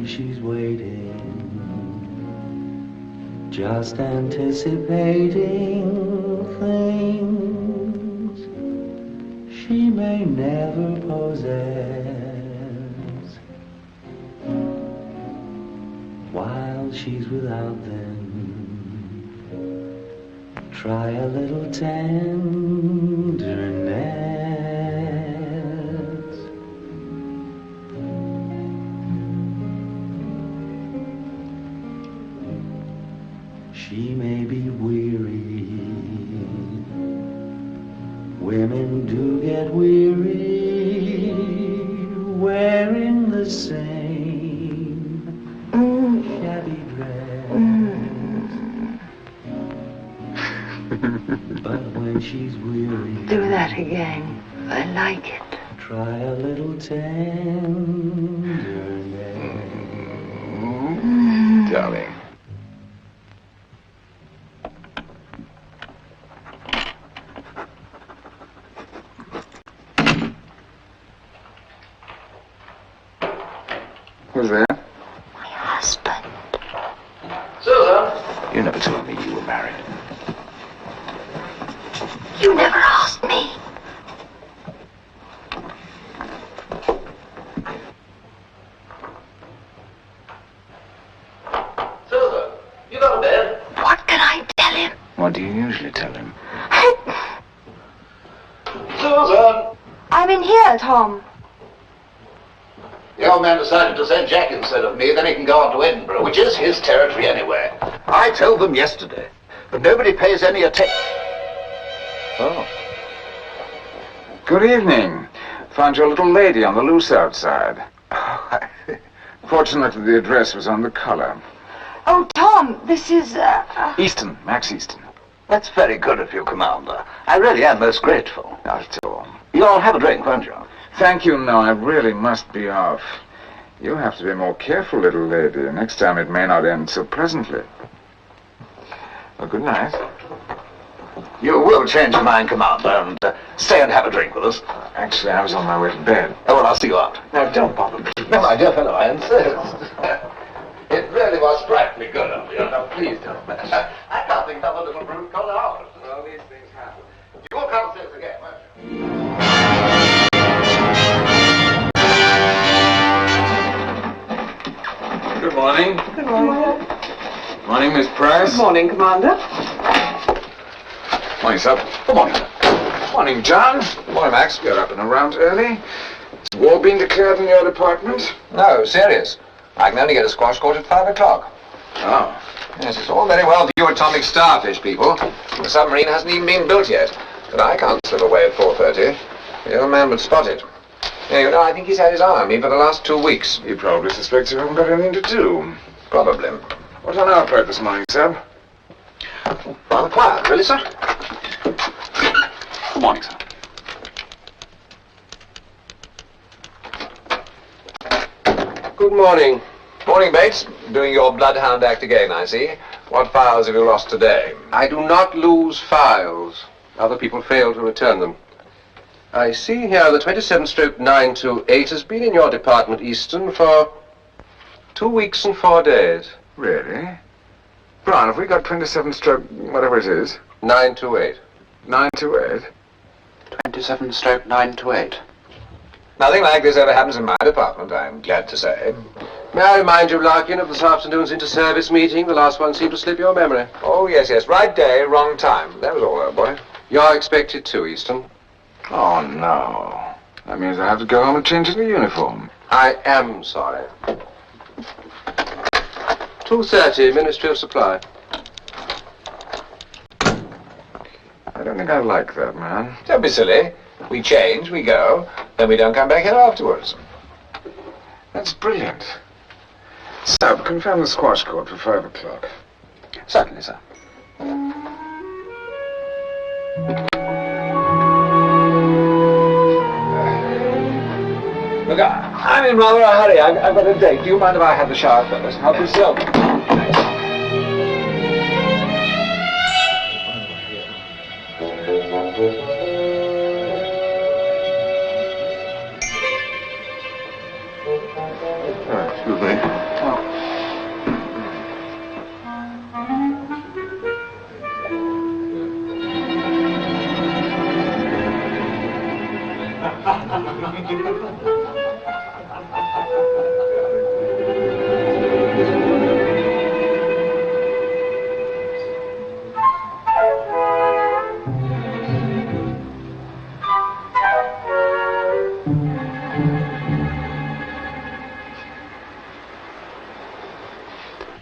she's waiting, just anticipating things she may never possess. While she's without them, try a little tenderness. She may be weary. Women do get weary wearing the same shabby dress. But when she's weary, do that again. I like it. Try a little tenderness. Darling. Who's there? My husband. Susan! You never told me you were married. You never asked me. Susan, you got a bed? What can I tell him? What do you usually tell him? Susan! I'm in here, Tom. The old man decided to send Jack instead of me, then he can go on to Edinburgh, which is his territory anyway. I told them yesterday, but nobody pays any attention. Oh. Good evening. Found your little lady on the loose outside. Fortunately, the address was on the collar. Oh, Tom, this is, Easton, Max Easton. That's very good of you, Commander. I really am most grateful. Not at all. You'll have a drink, won't you? Thank you, no, I really must be off. You have to be more careful, little lady. Next time it may not end so pleasantly. Well, good night. You will change your mind, Commander, and stay and have a drink with us. Actually, I was on my way to bed. Oh, well, I'll see you out. Now, don't bother me. No, my dear fellow, I insist. It really was frightfully good of you. Now, please don't mess. I can't think of a little brute called ours. Well, these things happen. You will come and see us again, won't you? Good morning. Good morning. Morning, Miss Price. Good morning, Commander. Morning, sir. Good morning. Morning, John. Morning, Max. You're up and around early. Has war been declared in your department? No, serious. I can only get a squash court at 5 o'clock. Oh. Yes, it's all very well for you atomic starfish people. The submarine hasn't even been built yet. But I can't slip away at 4:30. The old man would spot it. Yeah, you know, I think he's had his eye on me for the last 2 weeks. He probably suspects you haven't got anything to do. Probably. What's on our plate this morning, sir? Rather quiet, really, sir? Good morning, sir. Good morning. Morning, Bates. Doing your bloodhound act again, I see. What files have you lost today? I do not lose files. Other people fail to return them. I see here the 27/928 has been in your department, Easton, for 2 weeks and 4 days. Really? Brown, have we got 27 stroke, whatever it is? 928. 928? 27/928. Nothing like this ever happens in my department, I'm glad to say. May I remind you, Larkin, of this afternoon's inter-service meeting? The last one seemed to slip your memory. Oh, yes, yes. Right day, wrong time. That was all, old boy. You're expected to, Easton. Oh, no. That means I have to go home and change into uniform. I am sorry. 2:30, Ministry of Supply. I don't think I like that, man. Don't be silly. We change, we go, then we don't come back here afterwards. That's brilliant. So, confirm the squash court for 5 o'clock. Certainly, sir. Look, I'm in rather a hurry. I've got a date. Do you mind if I have the shower first? Help yourself. Excuse me.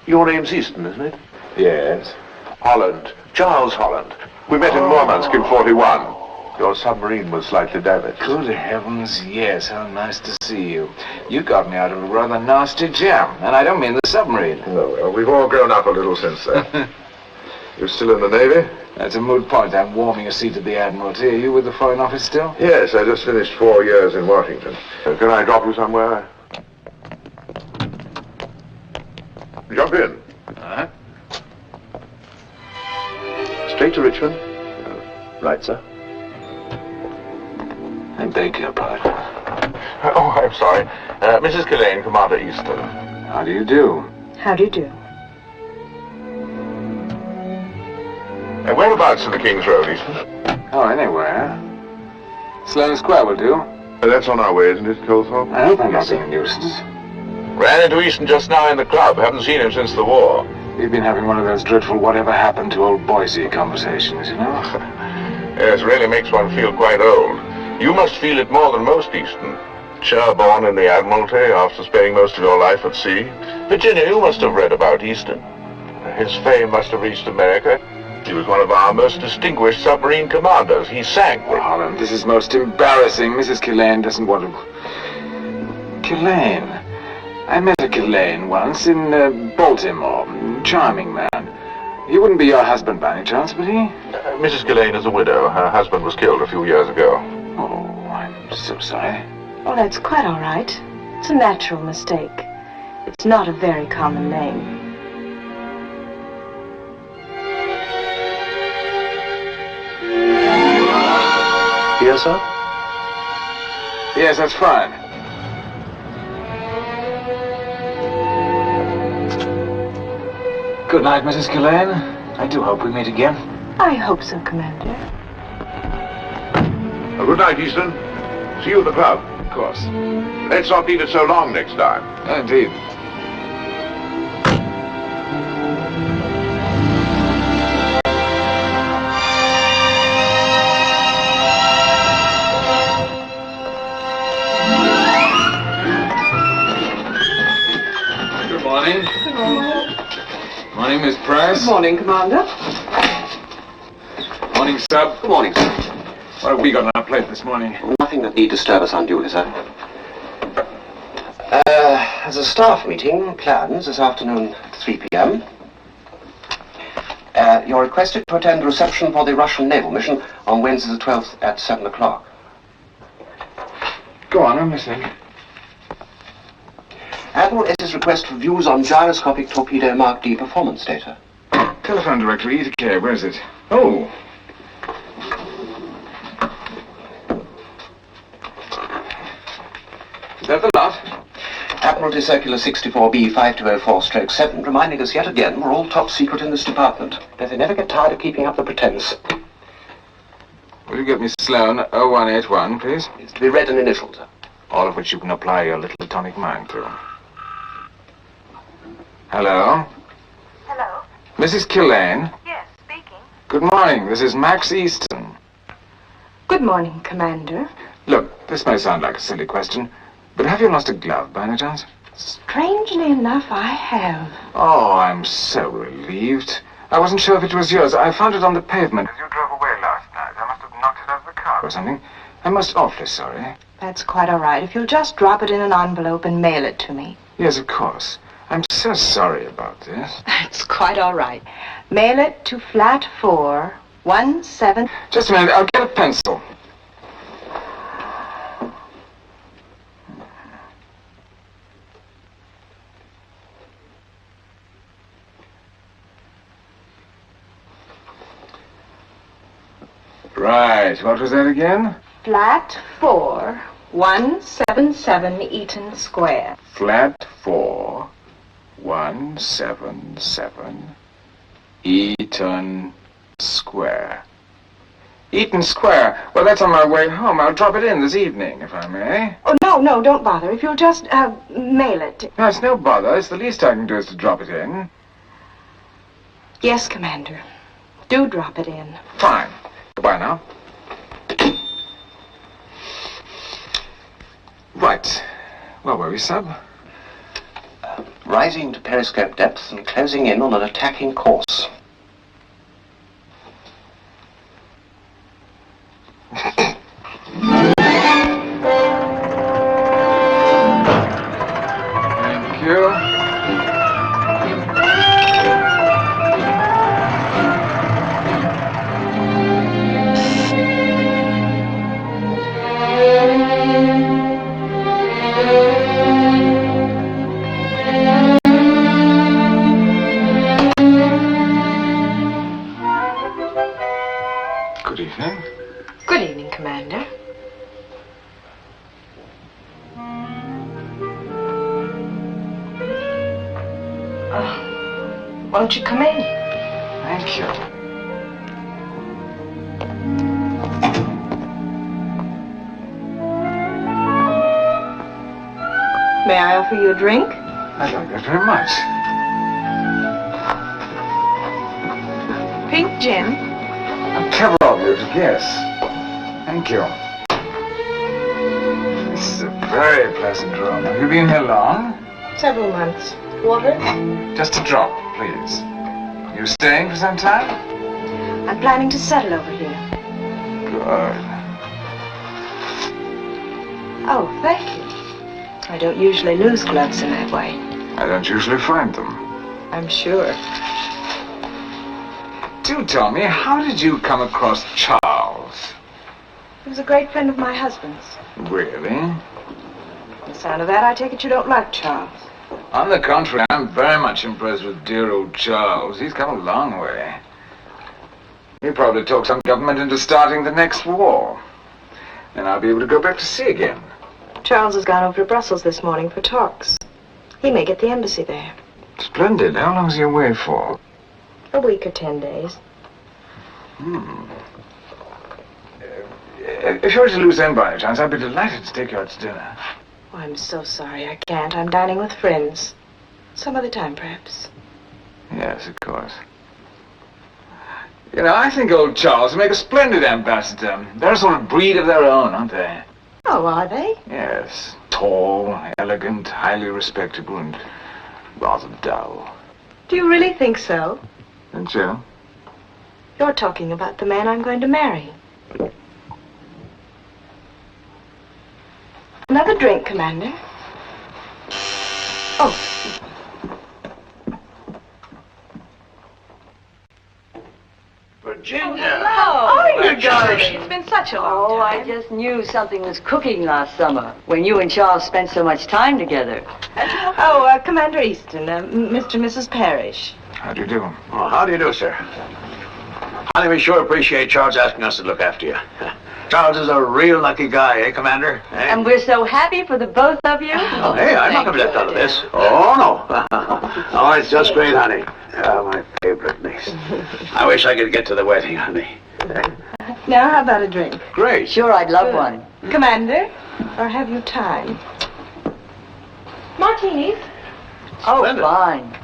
Your name's Easton, isn't it? Yes. Holland. Charles Holland. We met in Murmansk in 41. Your submarine was slightly damaged. Good heavens, yes. How nice to see you. You got me out of a rather nasty jam, and I don't mean the submarine. Oh, well, we've all grown up a little since then. You're still in the Navy? That's a moot point. I'm warming a seat at the Admiralty. Are you with the Foreign Office still? Yes, I just finished 4 years in Washington. Can I drop you somewhere? Jump in. Uh-huh. Straight to Richmond? Right, sir. I beg your pardon. Oh, I'm sorry. Mrs. Killane, Commander Easton. How do you do? How do you do? Whereabouts in the King's Road, Easton? Oh, anywhere. Sloane Square will do. That's on our way, isn't it, Colthorpe? I hope I'm not being a nuisance. Ran into Easton just now in the club. Haven't seen him since the war. We've been having one of those dreadful whatever happened to old Boise conversations, you know? Yes, really makes one feel quite old. You must feel it more than most, Easton. Sherborne in the Admiralty after spending most of your life at sea. Virginia, you must have read about Easton. His fame must have reached America. He was one of our most distinguished submarine commanders. He sank. Oh, Holland, this is most embarrassing. Mrs. Killane doesn't want to... Killane? I met a Killane once in Baltimore. Charming man. He wouldn't be your husband by any chance, would he? Mrs. Killane is a widow. Her husband was killed a few years ago. Oh, I'm so sorry. Oh, that's quite all right. It's a natural mistake. It's not a very common name. Yes, sir? Yes, that's fine. Good night, Mrs. Killane. I do hope we meet again. I hope so, Commander. Good night, Easton. See you at the club. Of course. Let's not leave it so long next time. Indeed. Good morning. Good morning. Morning, Miss Price. Good morning, Commander. Morning, Sub. Good morning, sir. What have we got on our plate this morning? Nothing that need disturb us unduly, sir. There's a staff meeting planned this afternoon at 3 p.m. You're requested to attend the reception for the Russian naval mission on Wednesday the 12th at 7 o'clock. Go on, I'm listening. Admiral S.'s request for views on gyroscopic torpedo Mark D performance data. Telephone directory, E2K, where is it? Oh. Is that the lot? Admiralty Circular 64B 5204/7, reminding us yet again we're all top secret in this department. That they never get tired of keeping up the pretense. Will you get me Sloane 0181, please? It's to be read in initials, sir. All of which you can apply your little atomic mind to. Hello? Hello? Mrs. Killane? Yes, speaking. Good morning. This is Max Easton. Good morning, Commander. Look, this may sound like a silly question, but have you lost a glove by any chance? Strangely enough, I have. Oh, I'm so relieved. I wasn't sure if it was yours. I found it on the pavement as you drove away last night. I must have knocked it out of the car or something. I'm most awfully sorry. That's quite all right. If you'll just drop it in an envelope and mail it to me. Yes, of course. I'm so sorry about this. That's quite all right. Mail it to flat 417... Just a minute, I'll get a pencil. Right, what was that again? Flat 4177 Eaton Square. Flat 4177 Eaton Square. Eaton Square. Well, that's on my way home. I'll drop it in this evening, if I may. Oh, no, don't bother. If you'll just, mail it. No, it's no bother. It's the least I can do is to drop it in. Yes, Commander. Do drop it in. Fine. Goodbye now. Right. Where were we, Sub? Rising to periscope depth and closing in on an attacking course. Thank you. Good evening. Good evening, Commander. Won't you come in? Thank you. May I offer you a drink? I like that very much. Pink gin. Clever of you to guess. Thank you. This is a very pleasant room. Have you been here long? Several months. Water? Just a drop, please. You staying for some time? I'm planning to settle over here. Good. Oh, thank you. I don't usually lose gloves in that way. I don't usually find them. I'm sure. Do tell me, how did you come across Charles? He was a great friend of my husband's. Really? From the sound of that, I take it you don't like Charles. On the contrary, I'm very much impressed with dear old Charles. He's come a long way. He probably talked some government into starting the next war. Then I'll be able to go back to sea again. Charles has gone over to Brussels this morning for talks. He may get the embassy there. Splendid. How long's he away for? A week or 10 days. If you were to lose them by any chance, I'd be delighted to take you out to dinner. Oh, I'm so sorry I can't. I'm dining with friends. Some other time, perhaps. Yes, of course. You know, I think old Charles would make a splendid ambassador. They're a sort of breed of their own, aren't they? Oh, are they? Yes. Tall, elegant, highly respectable, and rather dull. Do you really think so? Don't you? You're talking about the man I'm going to marry. Another drink, Commander. Oh. Virginia! Oh, you darling. It's been such a long time. Oh, I just knew something was cooking last summer when you and Charles spent so much time together. Commander Easton, Mr. and Mrs. Parrish. How do you do? Oh, how do you do, sir? Honey, we sure appreciate Charles asking us to look after you. Charles is a real lucky guy, eh, Commander? Eh? And we're so happy for the both of you. Oh, hey, I'm not going to be left out of this. Oh, no. Oh, it's just great, honey. My favorite niece. I wish I could get to the wedding, honey. Now, how about a drink? Great. Sure, I'd love one. Commander, or have you time? Martinis. Oh, Splendid. fine.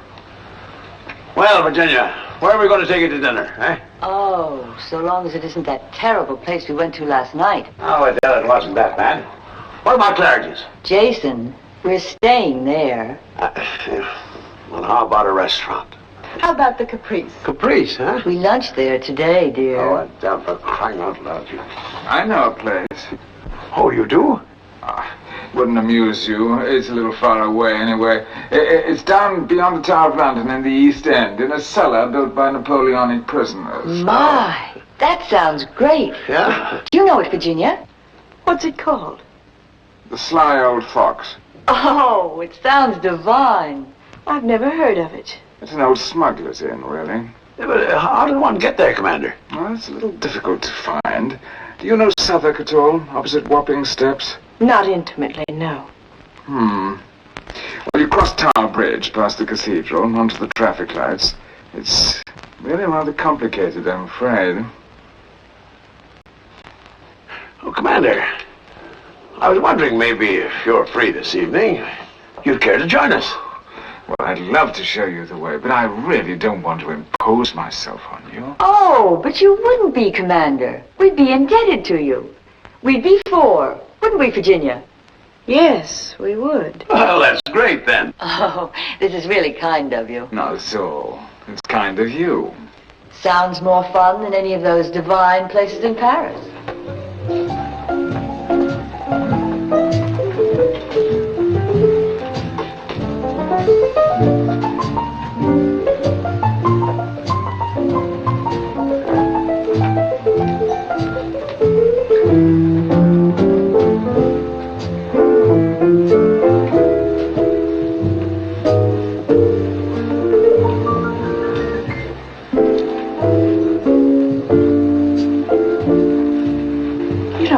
Well, Virginia, where are we going to take you to dinner, eh? Oh, so long as it isn't that terrible place we went to last night. Oh, I doubt it wasn't that bad. What about Claridge's? Jason, we're staying there. Well, how about a restaurant? How about the Caprice? Caprice, huh? We lunched there today, dear. Oh, I doubt for crying out loud, you. I know a place. Oh, you do? Wouldn't amuse you. It's a little far away anyway. It's down beyond the Tower of London in the East End, in a cellar built by Napoleonic prisoners. My, that sounds great. Yeah? Do you know it, Virginia? What's it called? The Sly Old Fox. Oh, it sounds divine. I've never heard of it. It's an old smuggler's inn, really. Yeah, but how does one get there, Commander? Well, it's a little difficult to find. Do you know Southwark at all, opposite Wapping Steps? Not intimately, no. Well, you cross Tower Bridge past the cathedral onto the traffic lights. It's really rather complicated, I'm afraid. Oh, Commander, I was wondering maybe if you're free this evening, you'd care to join us. Well, I'd love to show you the way, but I really don't want to impose myself on you. Oh, but you wouldn't be, Commander. We'd be indebted to you. We'd be four, wouldn't we, Virginia? Yes, we would. Well, that's great then. Oh, this is really kind of you. Not so. It's kind of you. Sounds more fun than any of those divine places in Paris.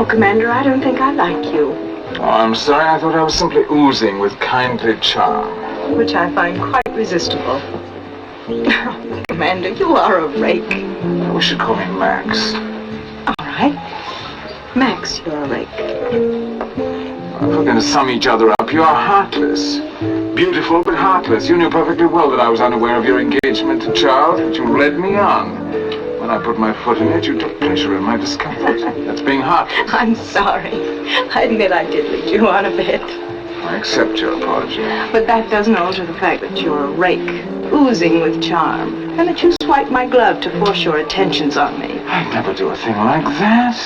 Commander, I don't think I like you. Oh, I'm sorry. I thought I was simply oozing with kindly charm. Which I find quite resistible. Commander, you are a rake. We should call me Max. All right. Max, you're a rake. If we're going to sum each other up, you are heartless. Beautiful, but heartless. You knew perfectly well that I was unaware of your engagement to Charles, but you led me on. When I put my foot in it, you took pleasure in my discomfort. That's being heartless. I'm sorry. I admit I did lead you on a bit. I accept your apology. But that doesn't alter the fact that you're a rake, oozing with charm, and that you swiped my glove to force your attentions on me. I'd never do a thing like that.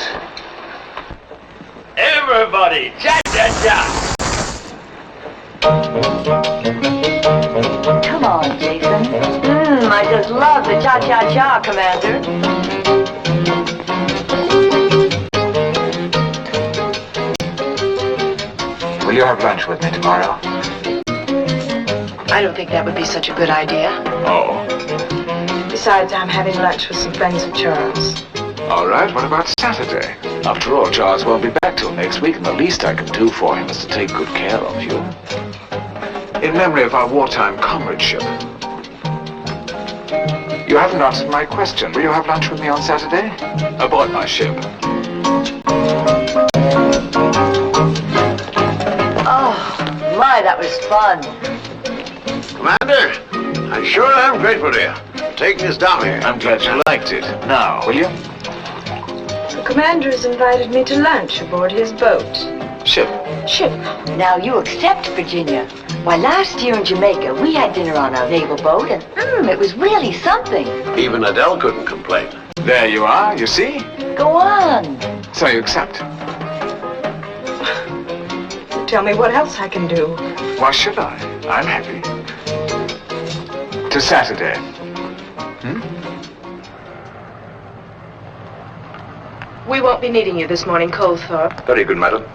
Everybody, cha-cha-cha! Come on, Jason. I just love the cha-cha-cha, Commander. Will you have lunch with me tomorrow? I don't think that would be such a good idea. Oh. Besides, I'm having lunch with some friends of Charles. All right, what about Saturday? After all, Charles won't be back till next week, and the least I can do for him is to take good care of you. In memory of our wartime comradeship. You haven't answered my question. Will you have lunch with me on Saturday? Aboard my ship. Oh, my, that was fun. Commander, I sure am grateful to you for taking us down here. I'm glad you liked it. Now, will you? The commander has invited me to lunch aboard his boat. Ship. Now you accept, Virginia. Why, last year in Jamaica, we had dinner on our naval boat, and it was really something. Even Adele couldn't complain. There you are, you see? Go on. So you accept? Tell me what else I can do. Why should I? I'm happy. To Saturday. We won't be needing you this morning, Colthorpe. Very good, madam.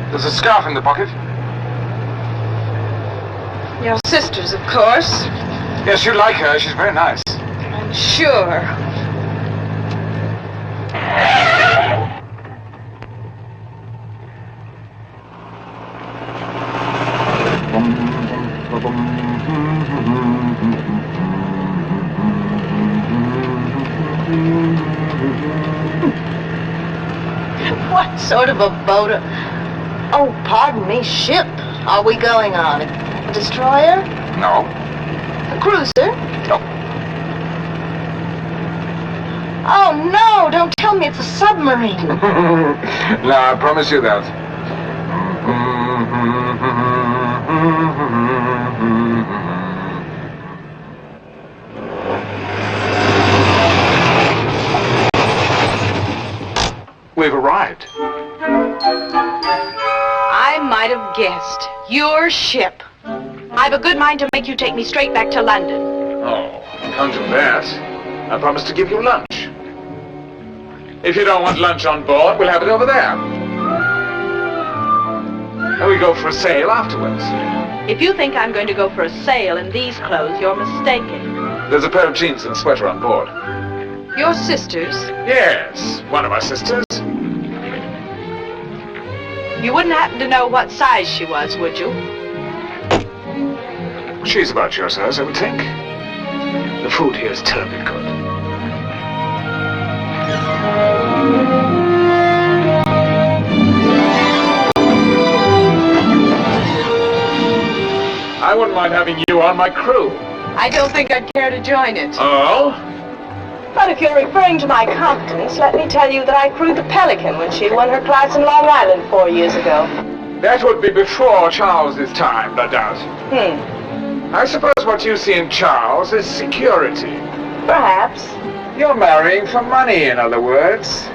There's a scarf in the pocket. Your sister's, of course. Yes, you like her. She's very nice. I'm sure. What sort of a boat? Oh, pardon me, ship are we going on? A destroyer? No. A cruiser? No. Oh, no, don't tell me it's a submarine. No, I promise you that. We've arrived. I might have guessed. Your ship. I've a good mind to make you take me straight back to London. Oh, can't do that. I promised to give you lunch. If you don't want lunch on board, we'll have it over there. And we go for a sail afterwards. If you think I'm going to go for a sail in these clothes, you're mistaken. There's a pair of jeans and a sweater on board. Your sister's? Yes, one of our sisters. You wouldn't happen to know what size she was, would you? She's about your size, I would think. The food here is terribly good. I wouldn't mind having you on my crew. I don't think I'd care to join it. Oh? But if you're referring to my competence, let me tell you that I crewed the Pelican when she won her class in Long Island 4 years ago. That would be before Charles's time, no doubt. I suppose what you see in Charles is security. Perhaps. You're marrying for money, in other words.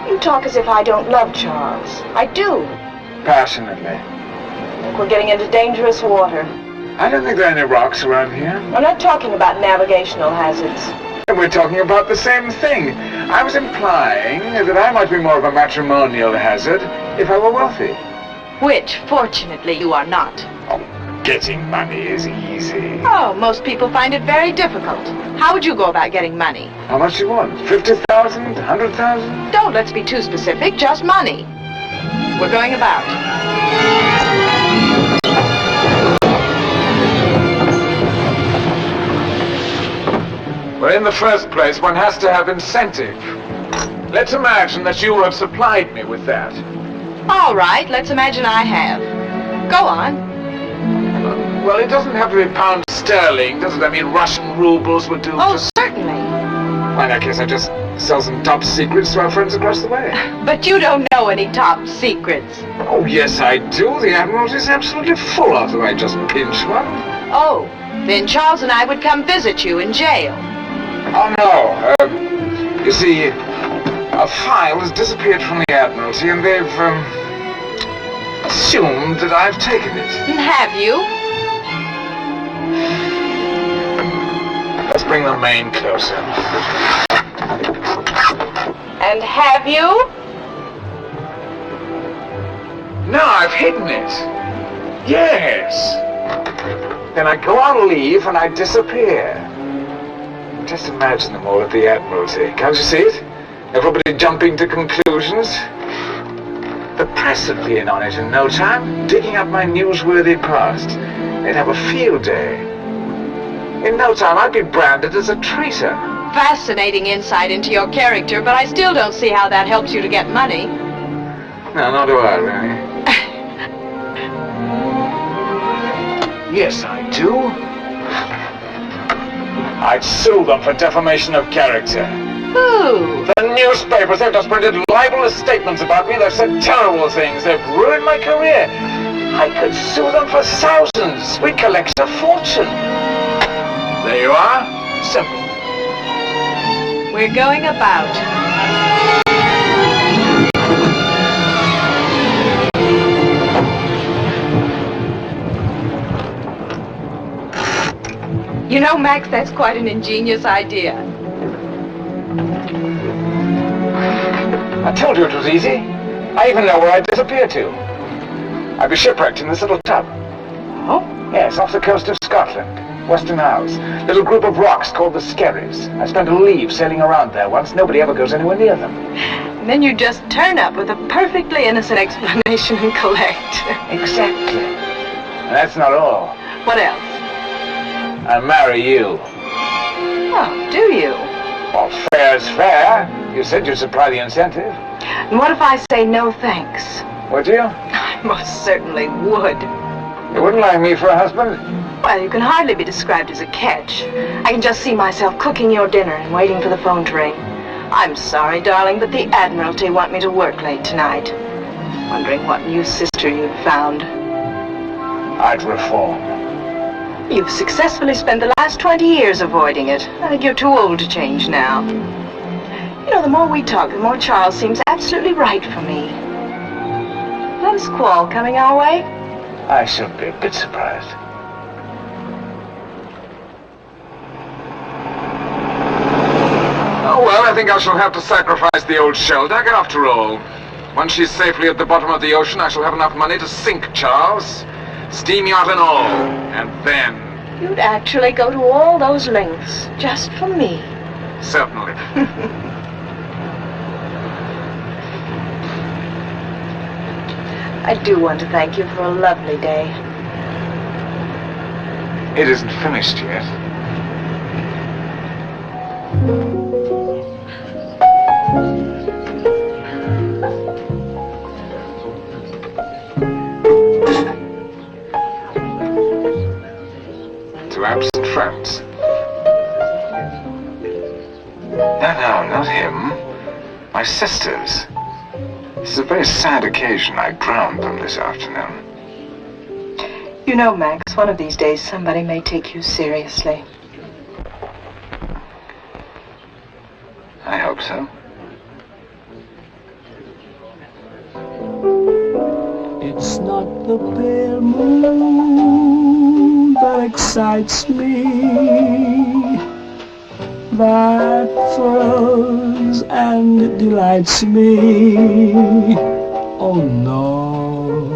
You talk as if I don't love Charles. I do. Passionately. I think we're getting into dangerous water. I don't think there are any rocks around here. I'm not talking about navigational hazards. And we're talking about the same thing. I was implying that I might be more of a matrimonial hazard if I were wealthy. Which, fortunately, you are not. Oh, getting money is easy. Oh, most people find it very difficult. How would you go about getting money? How much do you want? 50,000? 100,000? Don't let's be too specific, just money. We're going about. Well, in the first place, one has to have incentive. Let's imagine that you have supplied me with that. All right, let's imagine I have. Go on. Well, it doesn't have to be pounds sterling, does it? I mean, Russian rubles would do. Oh, certainly. Well, in that case, I just sell some top secrets to our friends across the way. But you don't know any top secrets. Oh, yes, I do. The Admiralty is absolutely full of them. I just pinch one. Oh, then Charles and I would come visit you in jail. Oh, no. You see, a file has disappeared from the Admiralty, and they've, assumed that I've taken it. Have you? Let's bring the main closer. And have you? No, I've hidden it. Yes. Then I go on leave and I disappear. Just imagine them all at the Admiralty. Can't you see it? Everybody jumping to conclusions. The press would be in on it in no time, digging up my newsworthy past. They'd have a field day. In no time, I'd be branded as a traitor. Fascinating insight into your character, but I still don't see how that helps you to get money. No, nor do I, really. Yes, I do. I'd sue them for defamation of character. Who? The newspapers, they've just printed libelous statements about me. They've said terrible things. They've ruined my career. I could sue them for thousands. We'd collect a fortune. There you are. Simple. We're going about. You know, Max, that's quite an ingenious idea. I told you it was easy. I even know where I'd disappear to. I'd be shipwrecked in this little tub. Oh? Yes, off the coast of Scotland. Western Isles. Little group of rocks called the Skerries. I spent a leave sailing around there once. Nobody ever goes anywhere near them. And then you just turn up with a perfectly innocent explanation and collect. Exactly. And that's not all. What else? I marry you. Oh, do you? Well, fair's fair. You said you'd supply the incentive. And what if I say no thanks? Would you? I most certainly would. You wouldn't like me for a husband? Well, you can hardly be described as a catch. I can just see myself cooking your dinner and waiting for the phone to ring. I'm sorry, darling, but the Admiralty want me to work late tonight. Wondering what new sister you'd found. I'd reform. You've successfully spent the last 20 years avoiding it. I think you're too old to change now. You know, the more we talk, the more Charles seems absolutely right for me. Another squall coming our way? I should be a bit surprised. Oh, well, I think I shall have to sacrifice the old shell deck after all. Once she's safely at the bottom of the ocean, I shall have enough money to sink Charles, steam yacht and all, and then... You'd actually go to all those lengths just for me. Certainly. I do want to thank you for a lovely day. It isn't finished yet. To absent friends. No, not him. My sisters. This is a very sad occasion. I drowned them this afternoon. You know, Max, one of these days somebody may take you seriously. I hope so. It's not the pale moon that excites me, that thrills and delights me. Oh no,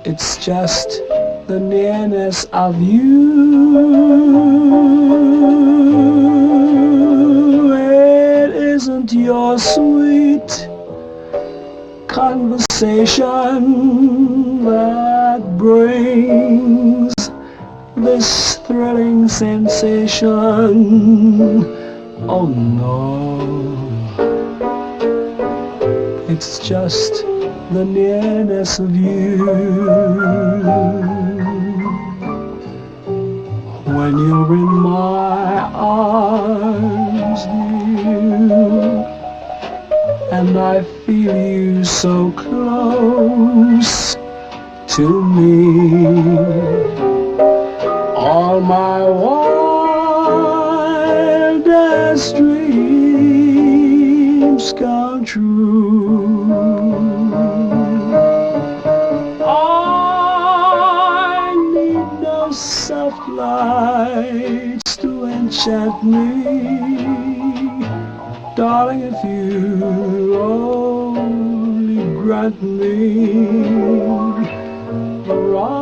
it's just the nearness of you. It isn't your sweet conversation that brings this thrilling sensation. Oh no, it's just the nearness of you. When you're in my arms, dear, and I feel you so close to me, all my wildest dreams come true. I need no soft lights to enchant me, darling, if you only grant me the right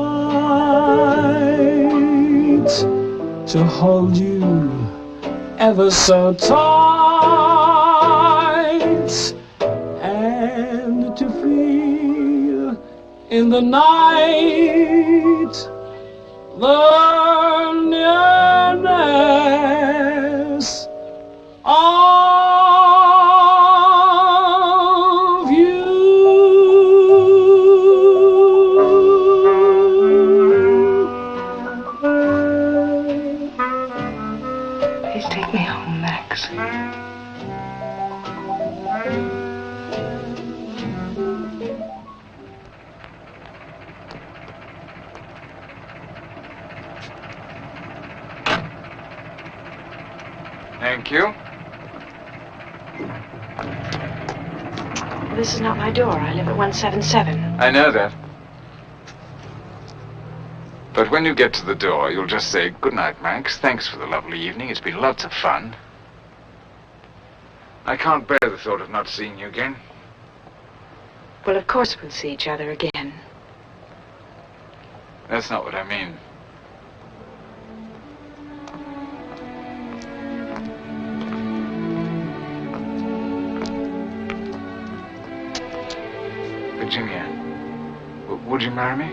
to hold you ever so tight, and to feel in the night the nearness of you. Please take me home, Max. Thank you. Well, this is not my door. I live at 177. I know that. But when you get to the door, you'll just say, "Good night, Max. Thanks for the lovely evening. It's been lots of fun. I can't bear the thought of not seeing you again." Well, of course we'll see each other again. That's not what I mean. Virginia, would you marry me?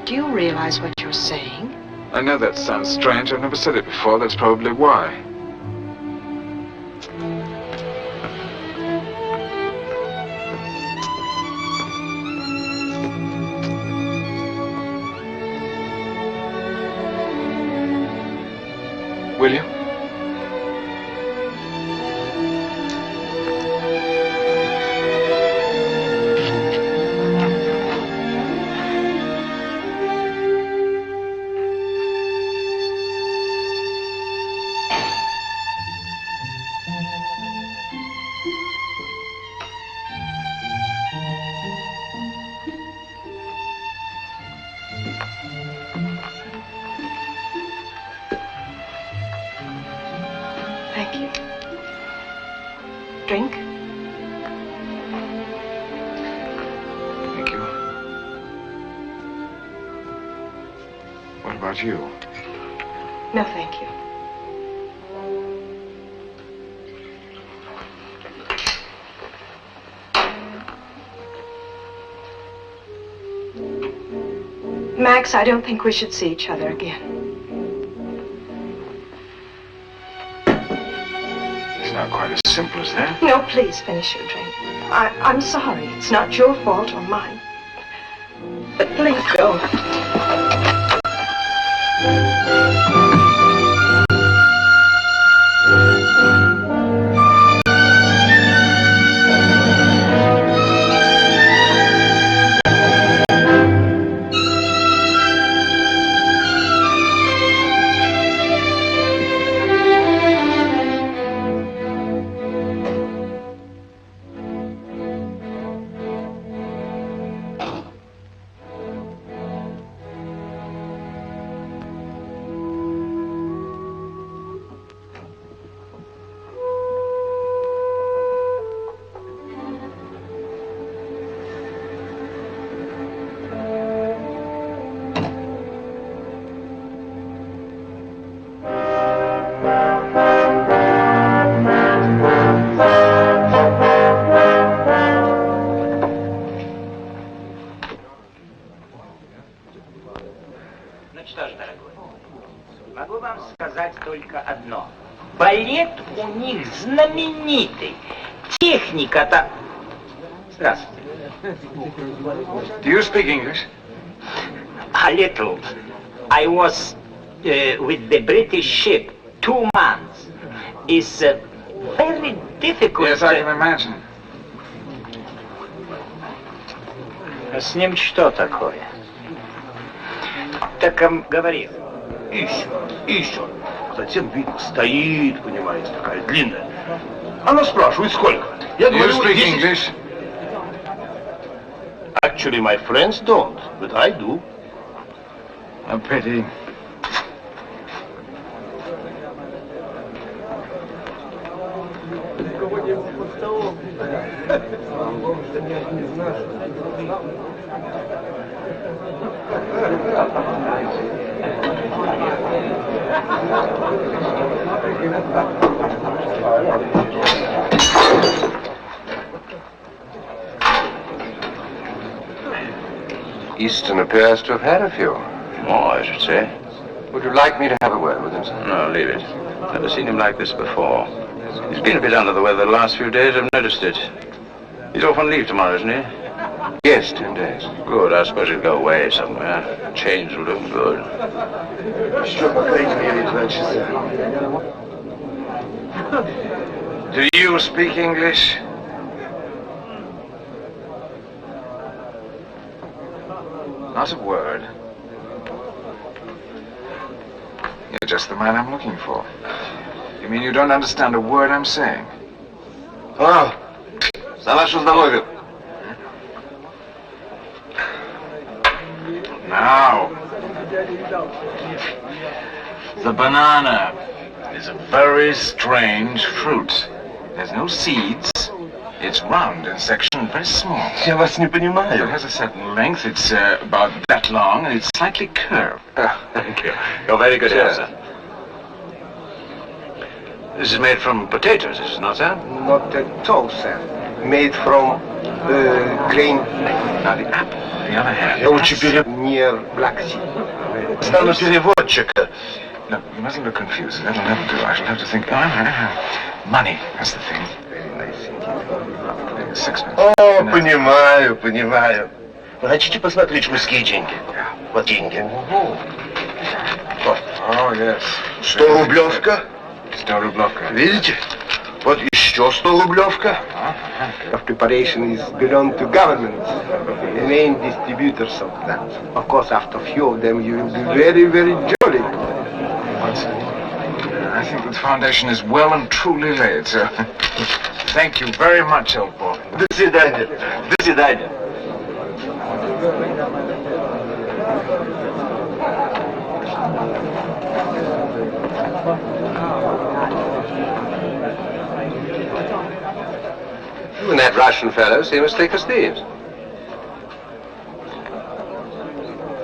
Do you realize what you're saying? I know that sounds strange. I've never said it before. That's probably why. Will you? Drink? Thank you. What about you? No, thank you. Max, I don't think we should see each other again. It's not quite as simple as that. No, please finish your drink. I'm sorry. It's not your fault or mine. But please go. Балет у них знаменитый. Техника-то... Здравствуйте. Do you speak English? A little. I was with the British ship 2 months. It's very difficult. Yes, I can imagine. А с ним что такое? Так говорит. Ищет. Затем, видно, стоит, понимаете, такая длинная. Она спрашивает, сколько? Я Do you говорю, speak 10. English? Actually, my friends don't, but I do. A pity. Easton appears to have had a few. More, I should say. Would you like me to have a word with him, sir? No, leave it. Never seen him like this before. He's been a bit under the weather the last few days, I've noticed it. He's off on leave tomorrow, isn't he? Yes, 10 days. Good, I suppose he'll go away somewhere. Change will do him good. Do you speak English? Not a word. You're just the man I'm looking for. You mean you don't understand a word I'm saying? Oh, за ваше здоровье. Now. The banana is a very strange fruit. There's no seeds. It's round in section, very small. Я вас не понимаю. It has a certain length. It's about that long, and it's slightly curved. Thank you. You're very good, Sure. sir. This is made from potatoes, is it not, sir? Not at all, sir. Made from grain. Now, the apple, on the other hand... Я учу near Black Sea. Стану переводчика. No, you mustn't look confused. That'll never do. I shall have to think... Money, that's the thing. Sixpence. О, понимаю, понимаю. Вы хотите посмотреть мужские деньги? Вот деньги. Oh, yes. 100-рублевка. 100-рублевка. Видите? Вот еще 100-рублевка. Of preparation is belong to government, the main distributors of that. Of course, after a few of them, you will be very, very jolly. I think the foundation is well and truly laid, sir. Thank you very much, old boy. До свидания. До свидания. and that Russian fellow seem as thick as thieves.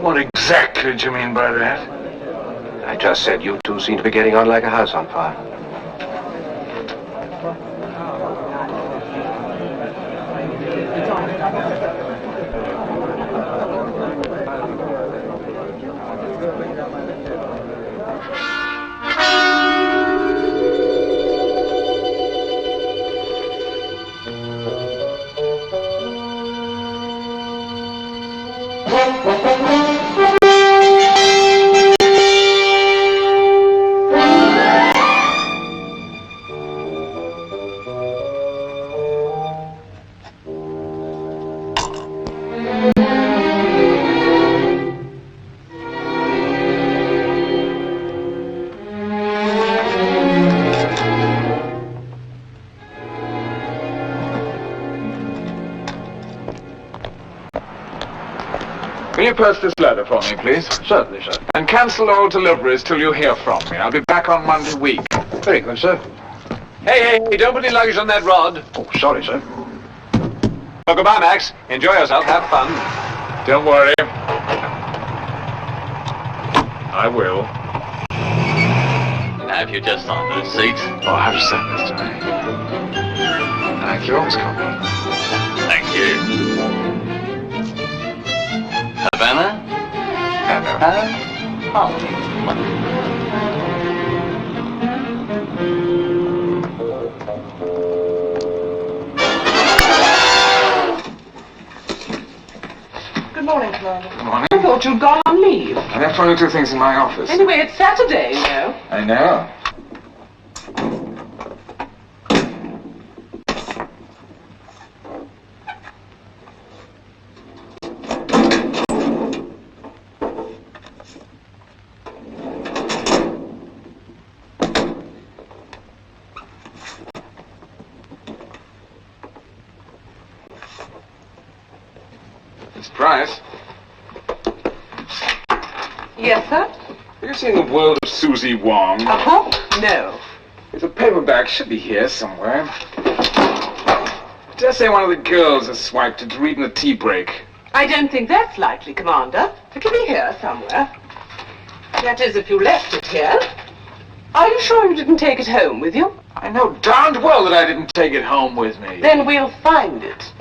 What exactly do you mean by that? I just said you two seem to be getting on like a house on fire. Will you post this letter for me, please? Certainly, sir. And cancel all deliveries till you hear from me. I'll be back on Monday week. Very good, sir. Hey, don't put any luggage on that rod. Oh, sorry, sir. Well, goodbye, Max. Enjoy yourself. Have fun. Don't worry. I will. Have you just on the seat? Oh, have you sent this to me? Thank you. Always come. Thank you. Havana? Oh, Good morning, Commander. Good morning. I thought you'd gone on leave. I left one or two things in my office. Anyway, it's Saturday, you know. I know. Price. Yes, sir? Have you seen The World of Susie Wong? No. It's a paperback. Should be here somewhere. I dare say one of the girls has swiped it to read in the tea break. I don't think that's likely, Commander. It'll be here somewhere. That is, if you left it here. Are you sure you didn't take it home with you? I know darned well that I didn't take it home with me. Then we'll find it.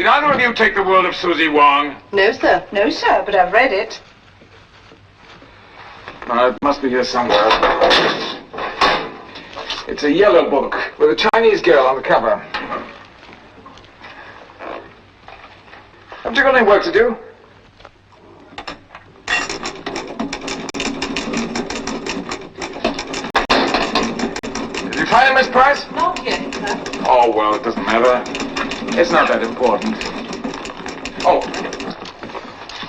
Did either of you take The World of Susie Wong? No, sir. No, sir, but I've read it. It must be here somewhere. It's a yellow book with a Chinese girl on the cover. Haven't you got any work to do? Did you find it, Miss Price? Not yet, sir. Oh, well, it doesn't matter. It's not that important. Oh,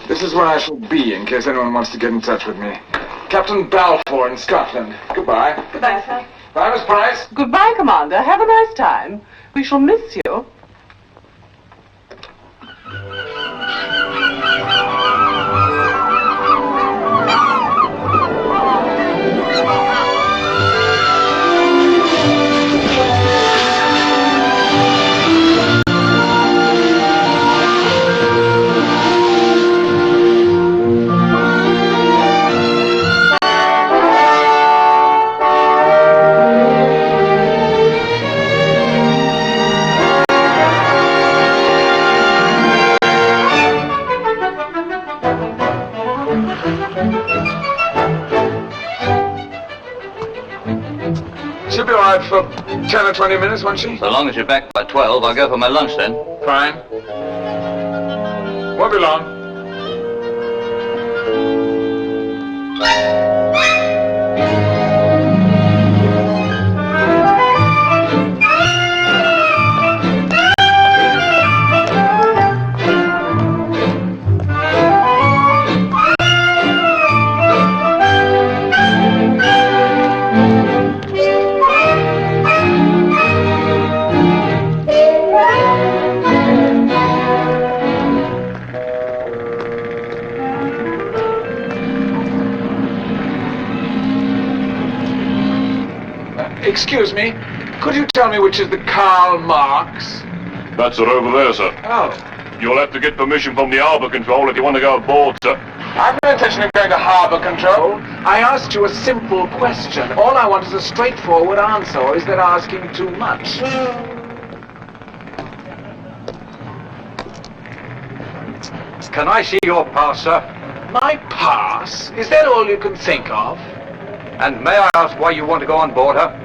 this is where I shall be in case anyone wants to get in touch with me. Captain Balfour in Scotland. Goodbye. Goodbye, sir. Bye, Miss Price. Goodbye, Commander. Have a nice time. We shall miss you. She'll be all right for 10 or 20 minutes, won't she? so long as you're back by 12, I'll go for my lunch then. Fine. Won't be long. Excuse me, could you tell me which is the Karl Marx? That's it over there, sir. Oh. You'll have to get permission from the Harbour Control if you want to go aboard, sir. I've no intention of going to Harbour Control. I asked you a simple question. All I want is a straightforward answer, or is that asking too much? Can I see your pass, sir? My pass? Is that all you can think of? And may I ask why you want to go on board her?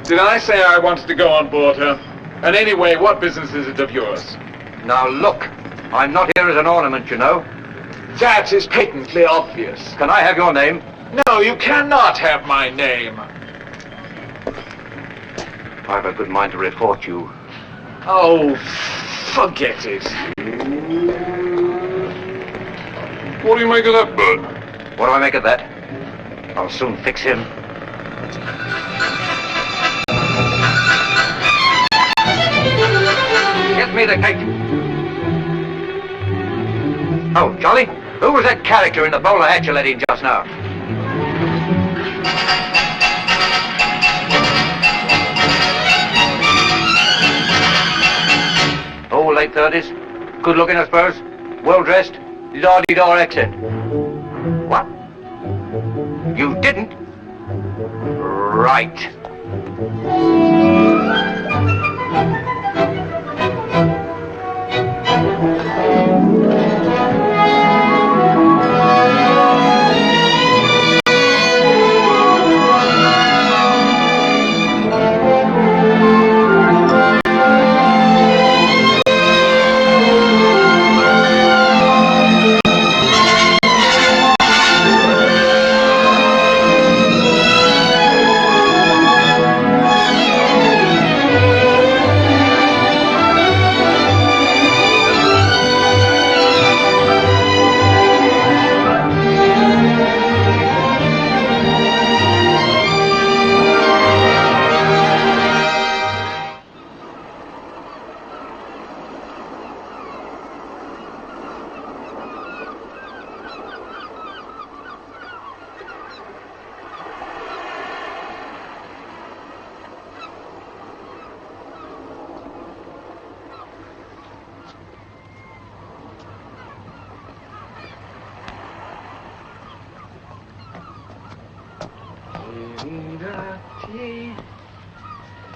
Did I say I wanted to go on board her? And anyway, what business is it of yours? Now look, I'm not here as an ornament, you know. That is patently obvious. Can I have your name? No, you cannot have my name. I've a good mind to report you. Oh, forget it. What do you make of that, Bert? What do I make of that? I'll soon fix him. Get me the cake. Oh, Charlie, who was that character in the bowler hat you let in just now? Oh, late 30s. Good looking, I suppose. Well dressed. Da-dee-da accent. What? You didn't? Right.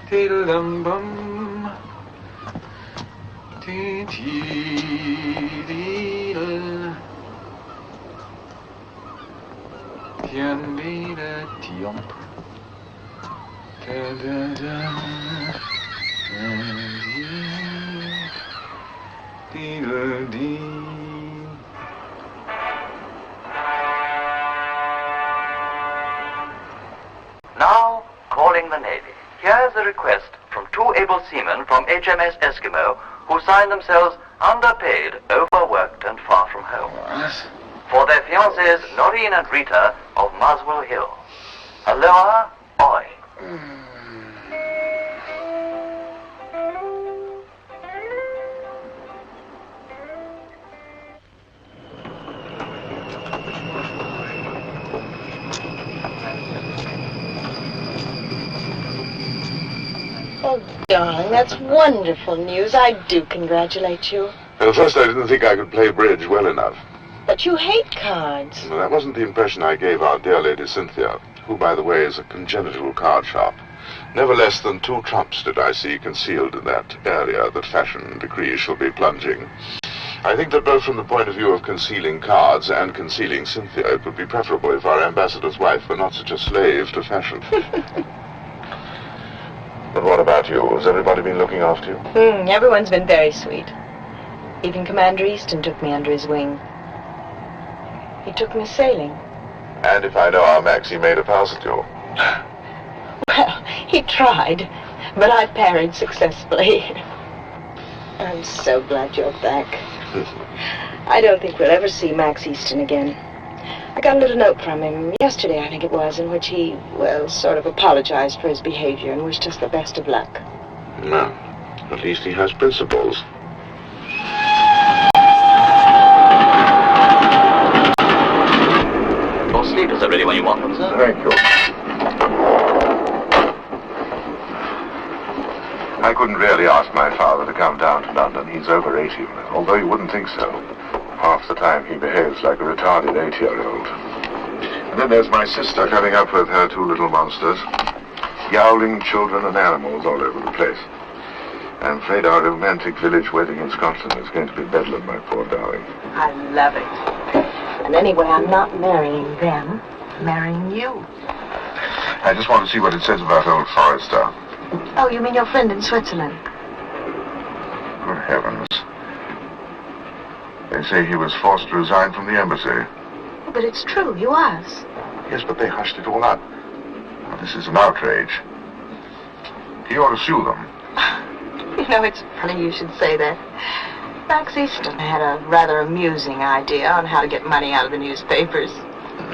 Diddle-dum-bum. Dee-dee-dee-dee. Tian-dee-da-tiomp. Da-da-da. Dee-dee-dee. Now, calling the Navy. Here's a request from two able seamen from HMS Eskimo who signed themselves underpaid, overworked, and far from home. For their fiancées, Noreen and Rita of Muswell Hill. Aloha, oi. Oh, darling, that's wonderful news. I do congratulate you. At first I didn't think I could play bridge well enough. But you hate cards. Well, that wasn't the impression I gave our dear Lady Cynthia, who, by the way, is a congenital card sharp. Never less than 2 trumps did I see concealed in that area that fashion decrees shall be plunging. I think that both from the point of view of concealing cards and concealing Cynthia, it would be preferable if our ambassador's wife were not such a slave to fashion. But what about you? Has everybody been looking after you? Everyone's been very sweet. Even Commander Easton took me under his wing. He took me sailing. And if I know our Max, he made a pass at you. Well, he tried, but I parried successfully. I'm so glad you're back. I don't think we'll ever see Max Easton again. I got a little note from him yesterday, I think it was, in which he, well, sort of apologized for his behavior and wished us the best of luck. No, at least he has principles. Your sleepers are ready when you want them, sir. Thank you. couldn't really ask my father to come down to London. He's over 80, although you wouldn't think so. Half the time he behaves like a retarded 8-year-old. And then there's my sister coming up with her 2 little monsters. Yowling children and animals all over the place. I'm afraid our romantic village wedding in Scotland is going to be bedlam, my poor darling. I love it. And anyway, I'm not marrying them. I'm marrying you. I just want to see what it says about old Forrester. Oh, you mean your friend in Switzerland? Good heavens. They say he was forced to resign from the embassy. Oh, but it's true, he was. Yes, but they hushed it all up. This is an outrage. He ought to sue them. You know, it's funny you should say that. Max Easton had a rather amusing idea on how to get money out of the newspapers.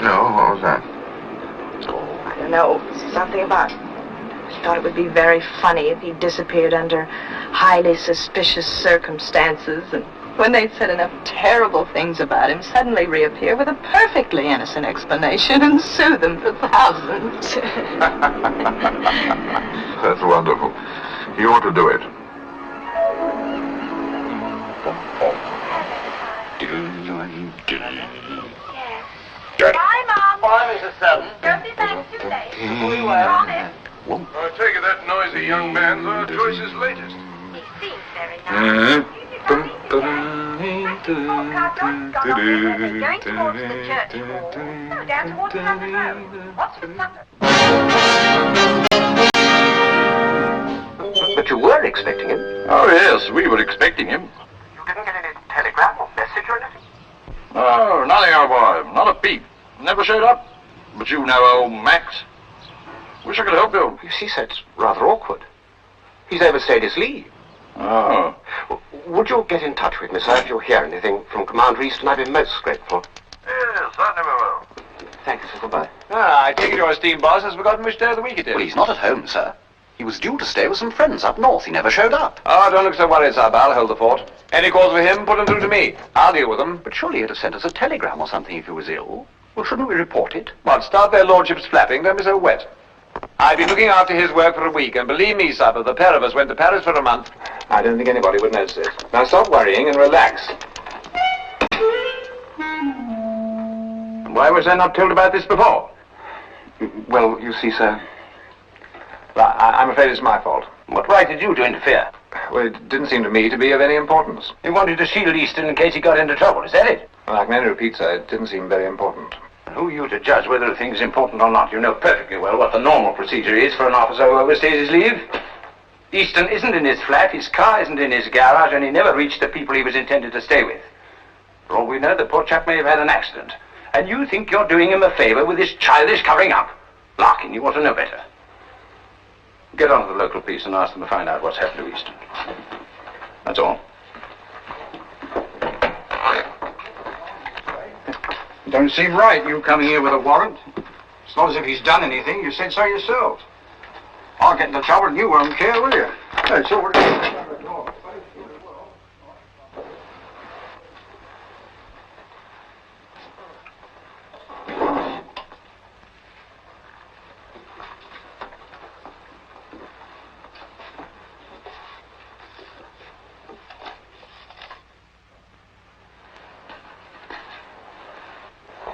No, what was that? I don't know, something about... He thought it would be very funny if he disappeared under highly suspicious circumstances, and when they'd said enough terrible things about him, suddenly reappear with a perfectly innocent explanation and sue them for thousands. That's wonderful. He ought to do it. Bye, Mom. Bye, Mrs. Sutton. Don't be back too late. Promise. I take it that noisy young man's our choice's latest. He seems very nice. Going towards the church hall. No, down towards London Road. What's for supper? But you were expecting him. Oh, yes, we were expecting him. You didn't get any telegram or message or anything? Oh, nothing, old boy. Not a peep. Never showed up. But you know old Max. Wish I could help you. You see, sir, it's rather awkward. He's overstayed his leave. Oh. Would you get in touch with me, sir, if you hear anything from Commander Easton? I'd be most grateful. Yes, certainly we will. Thank you, sir. Goodbye. I take it your esteemed boss has forgotten which day of the week it is. Well, he's not at home, sir. He was due to stay with some friends up north. He never showed up. Oh, don't look so worried, sir. I'll hold the fort. Any calls for him, put them through to me. I'll deal with them. But surely he'd have sent us a telegram or something if he was ill. Well, shouldn't we report it? What, start their lordships flapping? Don't be so wet. I've been looking after his work for a week, and believe me, sir, if the pair of us went to Paris for a month, I don't think anybody would notice it. Now stop worrying and relax. Why was I not told about this before? Well, you see, sir... Well, I'm afraid it's my fault. What right did you to interfere? Well, it didn't seem to me to be of any importance. You wanted to shield Easton in case he got into trouble, is that it? Well, I can only repeat, sir, it didn't seem very important. Who are you to judge whether a thing's important or not? You know perfectly well what the normal procedure is for an officer who overstays his leave. Easton isn't in his flat, his car isn't in his garage, and he never reached the people he was intended to stay with. For all we know, the poor chap may have had an accident. And you think you're doing him a favor with this childish covering up. Larkin, you ought to know better. Get on to the local police and ask them to find out what's happened to Easton. That's all. It don't seem right, you coming here with a warrant. It's not as if he's done anything. You said so yourself. I'll get into trouble and you won't care, will you? That's all right.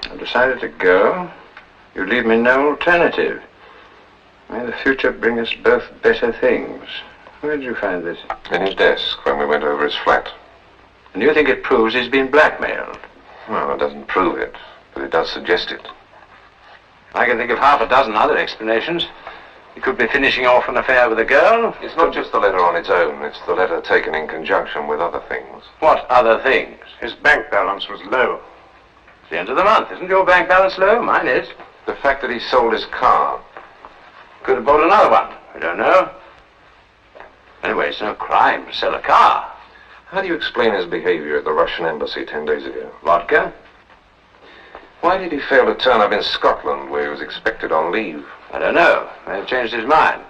I've decided to go. You leave me no alternative. May the future bring us both better things. Where did you find this? In his desk when we went over his flat. And you think it proves he's been blackmailed? Well, it doesn't prove it, but it does suggest it. I can think of half a dozen other explanations. He could be finishing off an affair with a girl. It's not just the letter on its own, it's the letter taken in conjunction with other things. What other things? His bank balance was low. It's the end of the month. Isn't your bank balance low? Mine is. The fact that he sold his car. Could have bought another one. I don't know. Anyway, it's no crime to sell a car. How do you explain his behavior at the Russian embassy 10 days ago? Vodka? Why did he fail to turn up in Scotland where he was expected on leave? I don't know. May have changed his mind.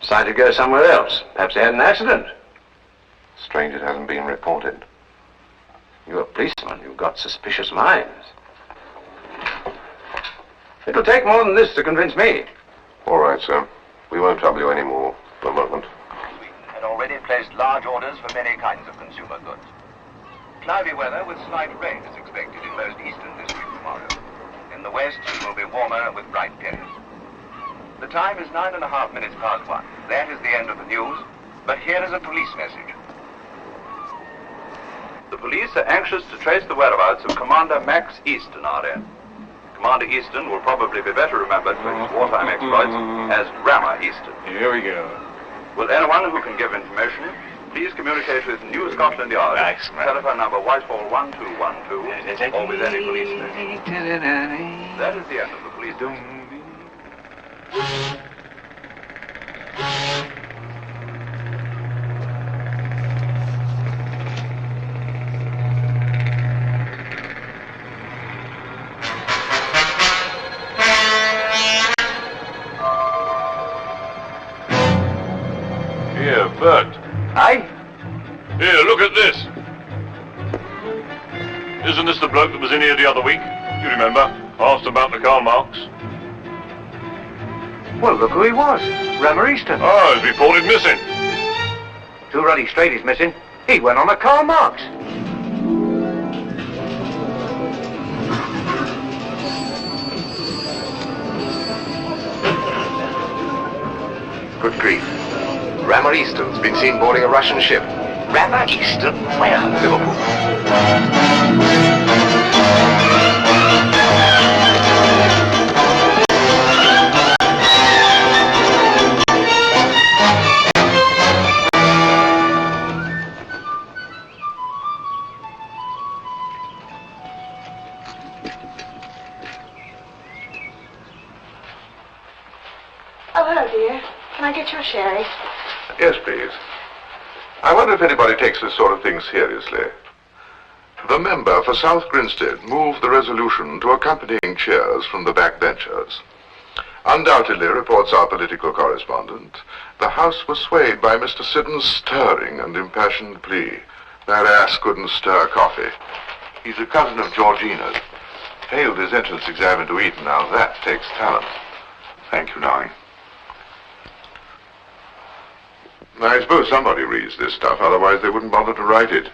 Decided to go somewhere else. Perhaps he had an accident. Strange it hasn't been reported. You're a policeman. You've got suspicious minds. It'll take more than this to convince me. All right, sir. We won't trouble you any more for a moment. placed large orders for many kinds of consumer goods. Cloudy weather with slight rain is expected in most eastern districts tomorrow. In the west, it will be warmer with bright periods. The time is 9.5 minutes past 1. That is the end of the news, but here is a police message. The police are anxious to trace the whereabouts of Commander Max Easton, RN. Commander Easton will probably be better remembered for his wartime exploits as Rammer Easton. Here we go. Will anyone who can give information please communicate with New Scotland Yard, telephone number Whitehall 1212, or with any police station. That is the end of the police news. Here, Bert. Aye? Here, look at this. Isn't this the bloke that was in here the other week? You remember? Asked about the Karl Marx. Well, look who he was. Rammer Easton. Oh, he's reported missing. Too ruddy straight he's missing. He went on a Karl Marx. Good grief. Rammer Easton's been seen boarding a Russian ship. Rammer Easton? Where? Liverpool. Oh, hello, dear. Can I get your sherry? Yes, please. I wonder if anybody takes this sort of thing seriously. The member for South Grinstead moved the resolution to accompanying cheers from the backbenchers. Undoubtedly, reports our political correspondent, the House was swayed by Mr. Siddon's stirring and impassioned plea. That ass couldn't stir coffee. He's a cousin of Georgina's. Failed his entrance exam into Eton. Now that takes talent. Thank you, darling. I suppose somebody reads this stuff, otherwise they wouldn't bother to write it.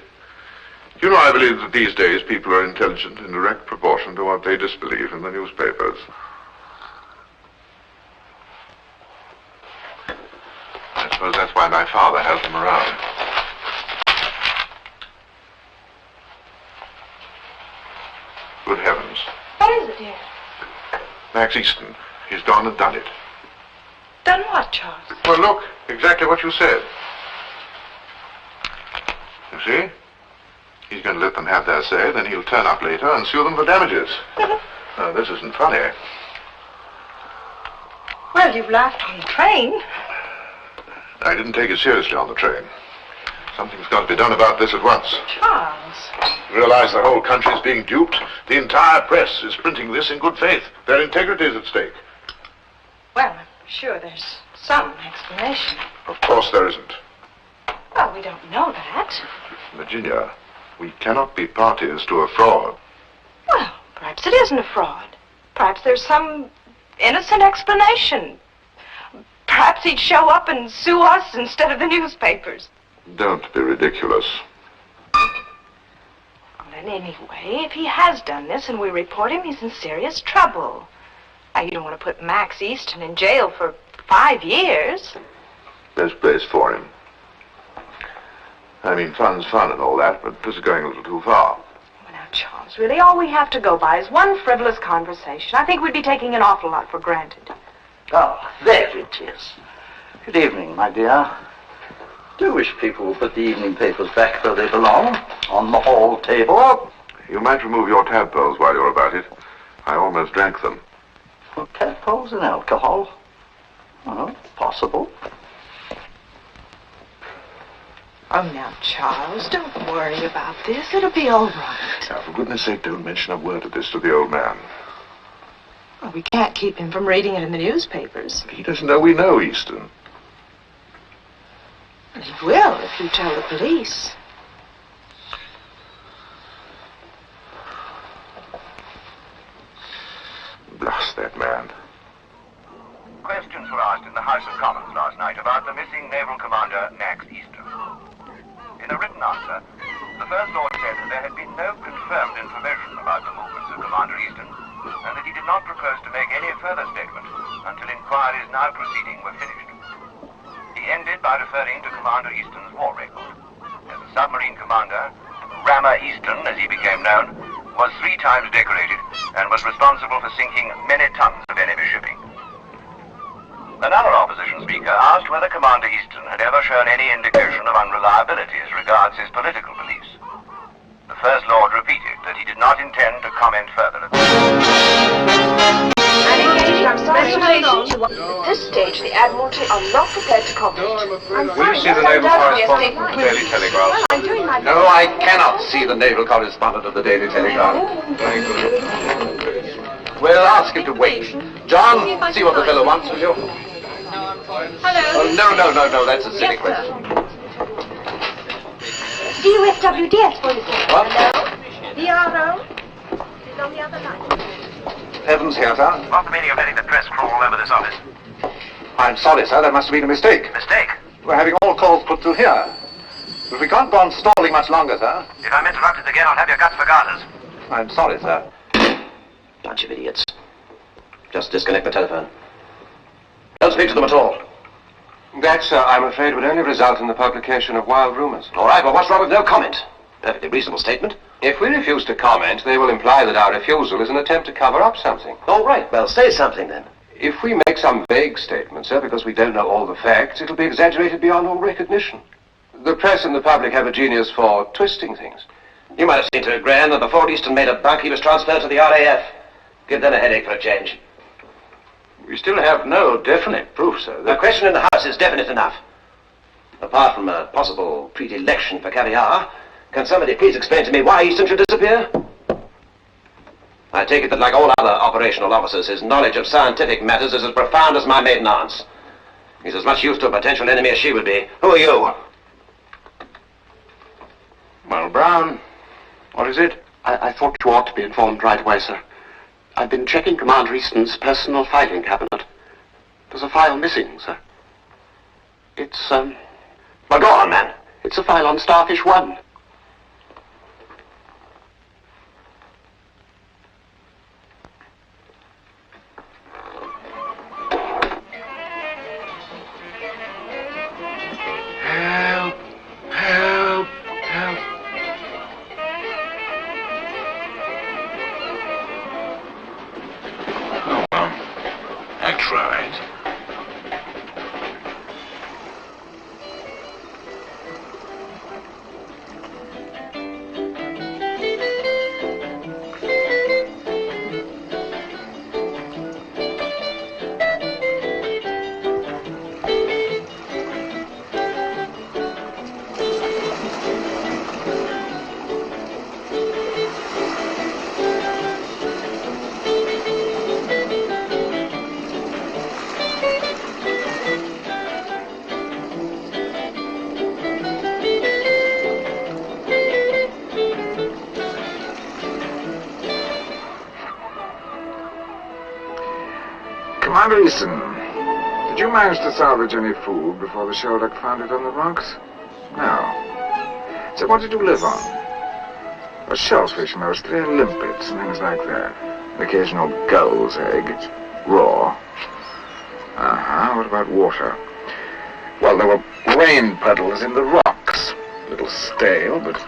You know, I believe that these days people are intelligent in direct proportion to what they disbelieve in the newspapers. I suppose that's why my father has them around. Good heavens. What is it, dear? Max Easton. He's gone and done it. Done what, Charles? Well, look, exactly what you said. You see? He's going to let them have their say, then he'll turn up later and sue them for damages. Now, this isn't funny. Well, you've laughed on the train. I didn't take it seriously on the train. Something's got to be done about this at once. Charles. Realize the whole country's being duped? The entire press is printing this in good faith. Their integrity is at stake. Well, I'm sure there's some explanation. Of course there isn't. Well, we don't know that. Virginia, we cannot be parties to a fraud. Well, perhaps it isn't a fraud. Perhaps there's some innocent explanation. Perhaps he'd show up and sue us instead of the newspapers. Don't be ridiculous. Well, then anyway, if he has done this and we report him, he's in serious trouble. Now, you don't want to put Max Easton in jail for 5 years. Best place for him. I mean, fun's fun and all that, but this is going a little too far. Well, now, Charles, really, all we have to go by is one frivolous conversation. I think we'd be taking an awful lot for granted. Oh, there it is. Good evening, my dear. Do wish people would put the evening papers back where they belong, on the hall table. You might remove your tadpoles while you're about it. I almost drank them. Well, tadpoles and alcohol? Well, possible. Oh, now, Charles, don't worry about this. It'll be all right. Now, for goodness sake, don't mention a word of this to the old man. Well, we can't keep him from reading it in the newspapers. He doesn't know we know Easton. He will if you tell the police. Blast that man. Questions were asked in the House of Commons last night about the missing naval commander, Max Easton. written answer, the First Lord said that there had been no confirmed information about the movements of Commander Easton, and that he did not propose to make any further statement until inquiries now proceeding were finished. He ended by referring to Commander Easton's war record. As a submarine commander, Rammer Easton, as he became known, was 3 times decorated and was responsible for sinking many tons of enemy shipping. Another opposition speaker asked whether Commander Easton had ever shown any indication of unreliability as regards his political beliefs. The First Lord repeated that he did not intend to comment further at this. At this stage, the Admiralty are not prepared to comment. Will you see the naval correspondent of the Daily Telegraph? No, I cannot see the naval correspondent of the Daily Telegraph. We'll ask him to wait. John, see what the fellow wants, will you? Hello. Oh, no, that's a silly question. DUFWDS, what is it? What? Hello? DRO? It's on the other line. Heavens, here, sir. What's the meaning of letting the press crawl all over this office? I'm sorry, sir, there must have been a mistake. Mistake? We're having all calls put through here. But we can't go on stalling much longer, sir. If I'm interrupted again, I'll have your guts for garters. I'm sorry, sir. Bunch of idiots. Just disconnect the telephone. Don't speak to them at all. That, sir, I'm afraid would only result in the publication of wild rumors. All right, well, what's wrong with no comment? Perfectly reasonable statement. If we refuse to comment, they will imply that our refusal is an attempt to cover up something. All right, well, say something then. If we make some vague statement, sir, because we don't know all the facts, it'll be exaggerated beyond all recognition. The press and the public have a genius for twisting things. You might have seen to it, Gran, that before Easton made a buck, he was transferred to the RAF. Give them a headache for a change. We still have no definite proof, sir. The question in the House is definite enough. Apart from a possible predilection for caviar, can somebody please explain to me why Easton should disappear? I take it that, like all other operational officers, his knowledge of scientific matters is as profound as my maiden aunt's. He's as much use to a potential enemy as she would be. Who are you? Well, Brown, what is it? I thought you ought to be informed right away, sir. I've been checking Commander Easton's personal filing cabinet. There's a file missing, sir. It's, Well, go on, man. It's a file on Starfish 1. Help! Help! Help! Oh, well, I tried. Commander Easton, did you manage to salvage any food before the Shelduck found it on the rocks? No. So what did you live on? A shellfish mostly, limpets and things like that. An occasional gull's egg, raw. Uh-huh, what about water? Well, there were rain puddles in the rocks. A little stale, but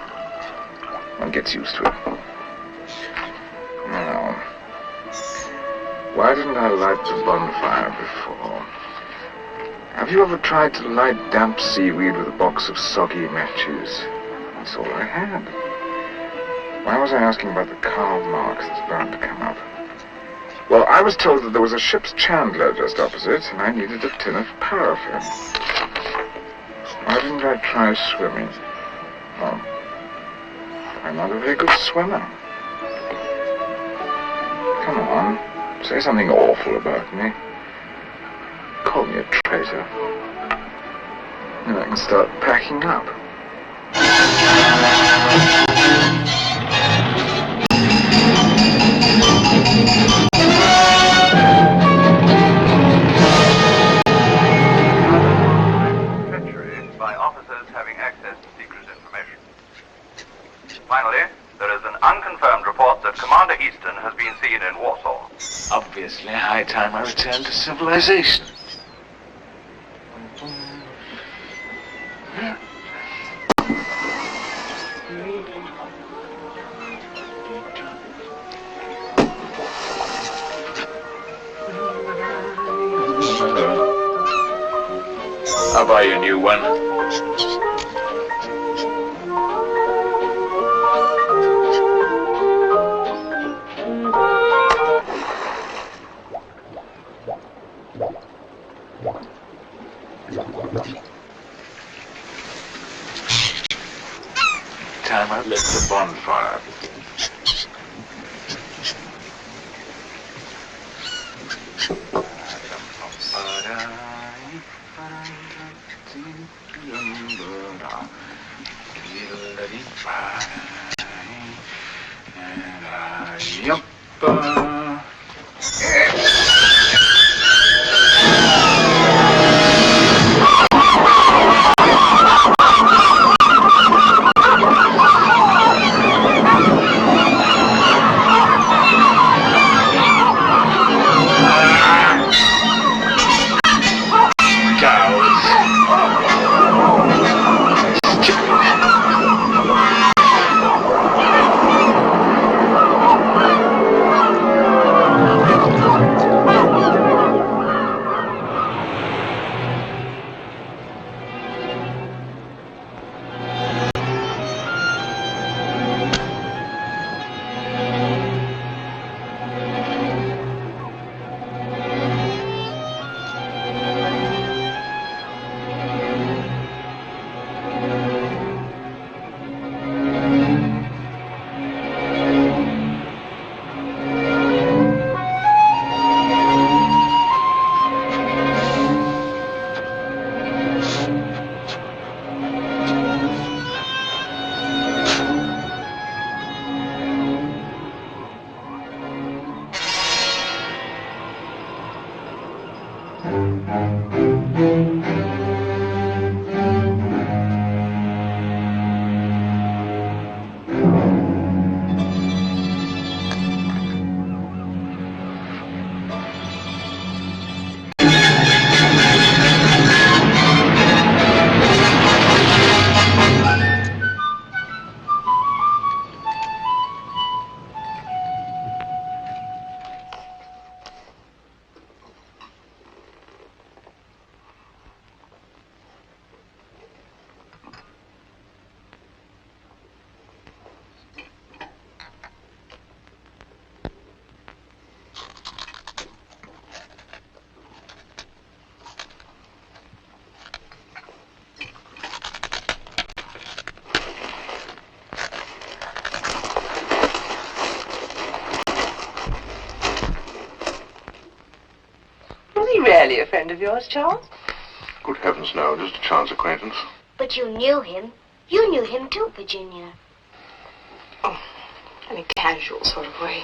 one gets used to it. Now, why didn't I light the bonfire before? Have you ever tried to light damp seaweed with a box of soggy matches? That's all I had. Why was I asking about the carved marks that's bound to come up? Well, I was told that there was a ship's chandler just opposite, and I needed a tin of paraffin. Why didn't I try swimming? Well, I'm not a very good swimmer. Come on. Say something awful about me. Call me a traitor. Then I can start packing up. Treachery by officers having access to secret information. Obviously, high time I returned to civilization. I'll buy you a new one. Time I lit the bonfire. Really a friend of yours, Charles? Good heavens, no. Just a chance acquaintance. But you knew him. You knew him too, Virginia. Oh, in a casual sort of way.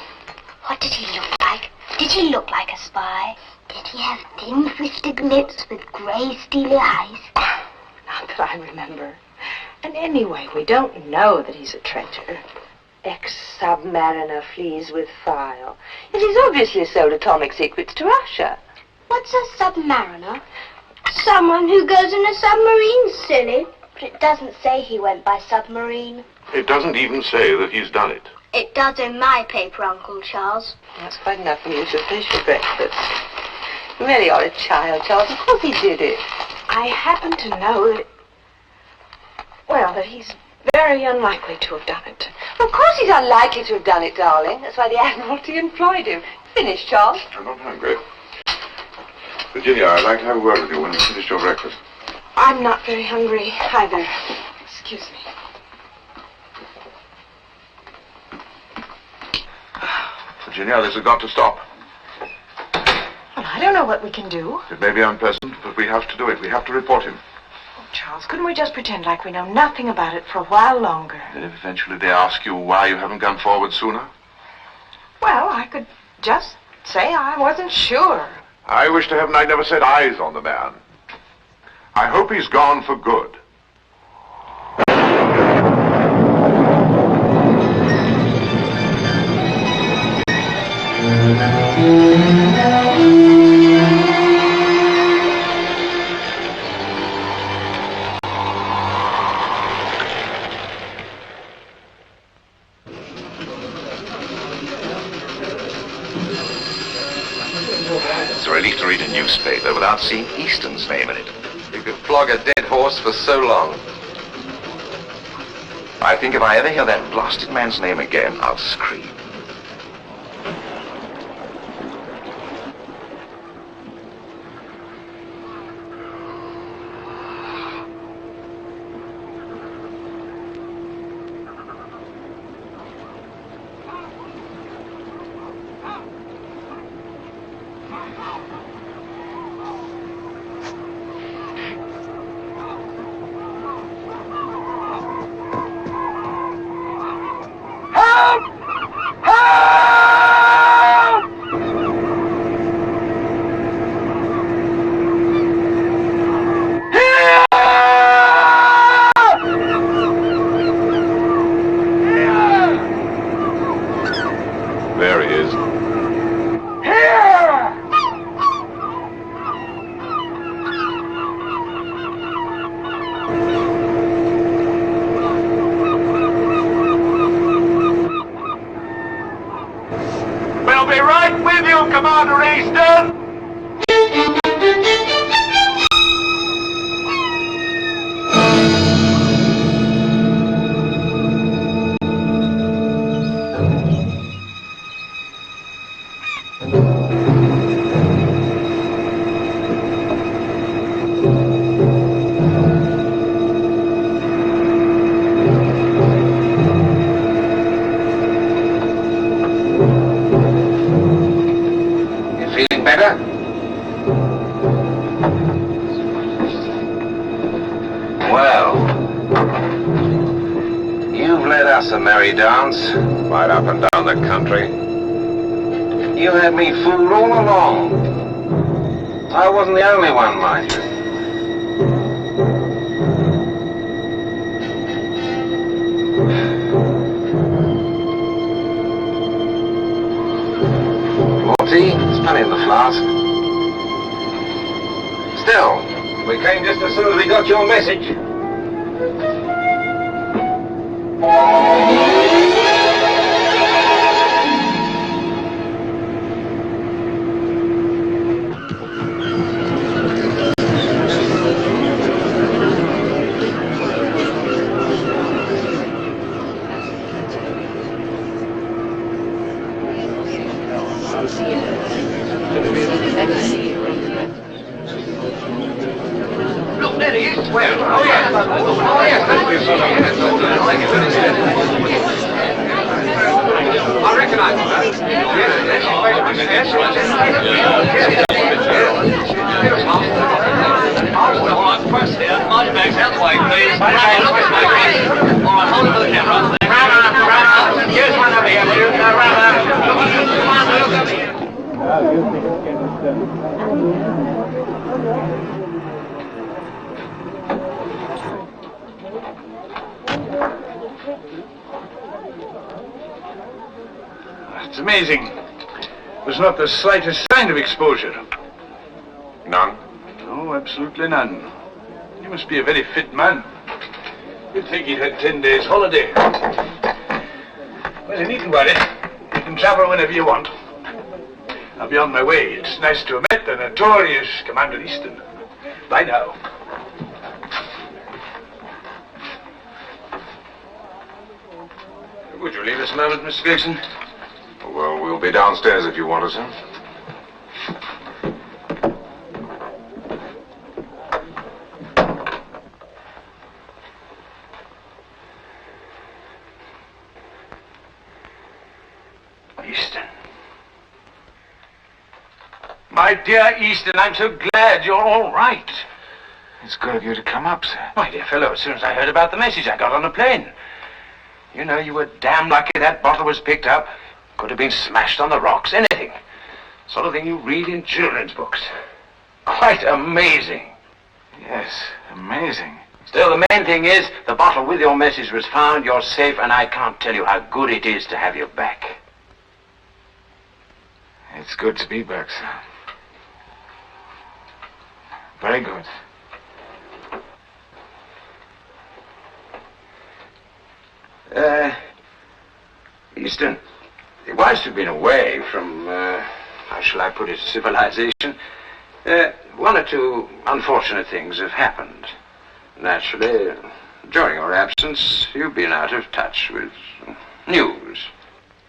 What did he look like? Did he look like a spy? Did he have thin, twisted lips with grey, steely eyes? Not that I remember. And anyway, we don't know that he's a traitor. Ex-submariner flees with file. And he's obviously sold atomic secrets to Russia. What's a submariner? Someone who goes in a submarine, silly. But it doesn't say he went by submarine. It doesn't even say that he's done it. It does in my paper, Uncle Charles. That's quite enough for you to finish your breakfast. You really are a child, Charles. Of course he did it. I happen to know that... Well, that he's very unlikely to have done it. Of course he's unlikely to have done it, darling. That's why the Admiralty employed him. Finish, Charles. I'm not hungry. Virginia, I'd like to have a word with you when you've finished your breakfast. I'm not very hungry either. Excuse me. Virginia, this has got to stop. Well, I don't know what we can do. It may be unpleasant, but we have to do it. We have to report him. Oh, Charles, couldn't we just pretend like we know nothing about it for a while longer? And if eventually they ask you why you haven't gone forward sooner? Well, I could just say I wasn't sure. I wish to heaven I'd never set eyes on the man. I hope he's gone for good. It's a relief to read a newspaper without seeing Easton's name in it. You could flog a dead horse for so long. I think if I ever hear that blasted man's name again, I'll scream. There he is. We'll be right with you, Commander Easton! Feeling better? Well, you've led us a merry dance, right up and down the country. You had me fooled all along. I wasn't the only one, mind you. Tea? There's plenty in the flask. Still, we came just as soon as we got your message. Look, there he is. Where? Oh, yes. Oh, yes. I recognize him. All right, press here. Mind your bags out the way, please. All right, hold it for the camera. Here's one over here, will you? It's amazing. There's not the slightest sign of exposure. None? No, absolutely none. He must be a very fit man. You'd think he'd had 10 days holiday. Well, you needn't worry. You can travel whenever you want. I'll be on my way. It's nice to have met the notorious Commander Easton. Bye now. Would you leave us a moment, Mr. Gleason? Well, we'll be downstairs if you want us, sir. Easton. My dear Easton, I'm so glad you're all right. It's good of you to come up, sir. My dear fellow, as soon as I heard about the message, I got on a plane. You know, you were damn lucky that bottle was picked up. Could have been smashed on the rocks, anything. Sort of thing you read in children's books. Quite amazing. Yes, amazing. Still, the main thing is, the bottle with your message was found, you're safe, and I can't tell you how good it is to have you back. It's good to be back, sir. Very good. Easton, it was to have been away from, how shall I put it, civilization. One or two unfortunate things have happened. Naturally, during your absence, you've been out of touch with news.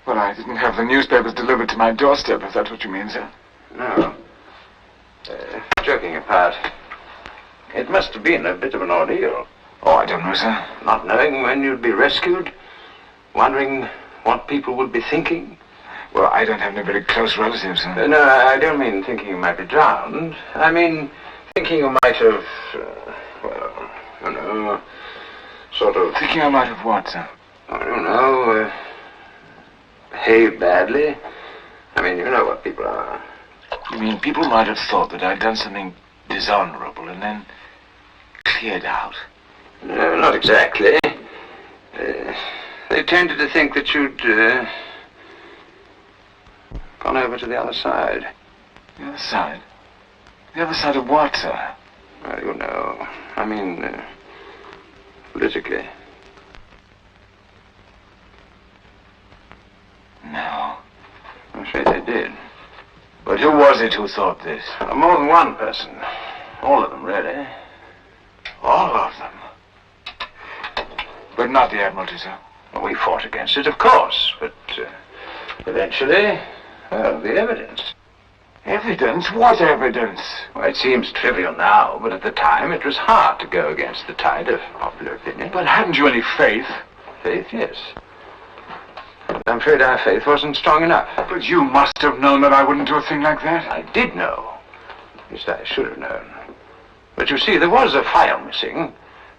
Well, I didn't have the newspapers delivered to my doorstep, if that's what you mean, sir. No. Joking apart, it must have been a bit of an ordeal. Oh, I don't know, sir. Not knowing when you'd be rescued, wondering what people would be thinking. Well, I don't have any very close relatives, sir. No, I don't mean thinking you might be drowned. I mean thinking you might have, well, you know, sort of... Thinking I might have what, sir? I don't know, behaved badly. I mean, you know what people are. You mean people might have thought that I'd done something dishonorable and then cleared out? No, not exactly. They tended to think that you'd gone over to the other side. The other side? The other side of what, sir? Well, you know, I mean, politically. No. I'm afraid they did. But who was it who thought this? More than one person. All of them, really. All of them? But not the Admiralty, sir. Well, we fought against it, of course, but eventually, well, the evidence. Evidence? What evidence? Well, it seems trivial now, but at the time it was hard to go against the tide of popular opinion. But hadn't you any faith? Faith, yes. I'm afraid our faith wasn't strong enough. But you must have known that I wouldn't do a thing like that. I did know. At least I should have known. But you see, there was a file missing,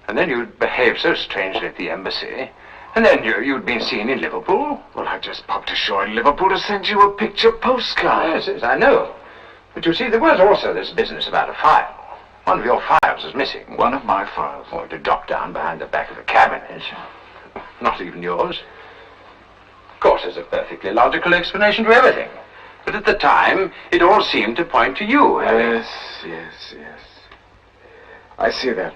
and then you'd behaved so strangely at the embassy, and then you'd been seen in Liverpool. Well, I just popped ashore in Liverpool to send you a picture postcard. Yes, I know. But you see, there was also this business about a file. One of your files is missing. One of my files? Or to drop down behind the back of the cabinet. Not even yours. Of course, there's a perfectly logical explanation to everything. But at the time, it all seemed to point to you. Yes. I see that.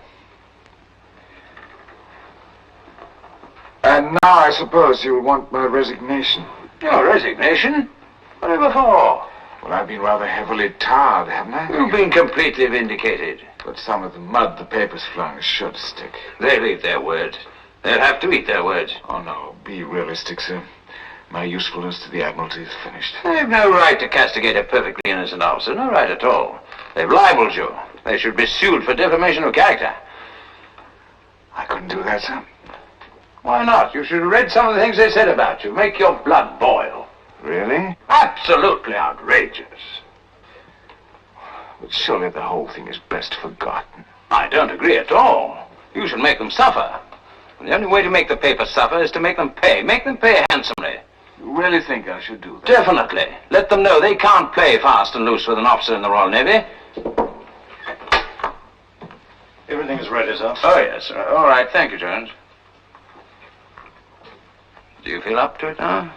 And now I suppose you'll want my resignation. Your resignation? Whatever for? Well, I've been rather heavily tarred, haven't I? You've been completely vindicated. But some of the mud the papers flung is sure to stick. They'll eat their words. They'll have to eat their words. Oh, no. Be realistic, sir. My usefulness to the Admiralty is finished. They've no right to castigate a perfectly innocent officer. No right at all. They've libeled you. They should be sued for defamation of character. I couldn't do that, sir. Why not? You should have read some of the things they said about you. Make your blood boil. Really? Absolutely outrageous. But surely the whole thing is best forgotten. I don't agree at all. You should make them suffer. And the only way to make the paper suffer is to make them pay. Make them pay handsomely. You really think I should do that? Definitely. Let them know they can't play fast and loose with an officer in the Royal Navy. Everything is ready, sir. Oh, yes, sir. All right. Thank you, Jones. Do you feel up to it now?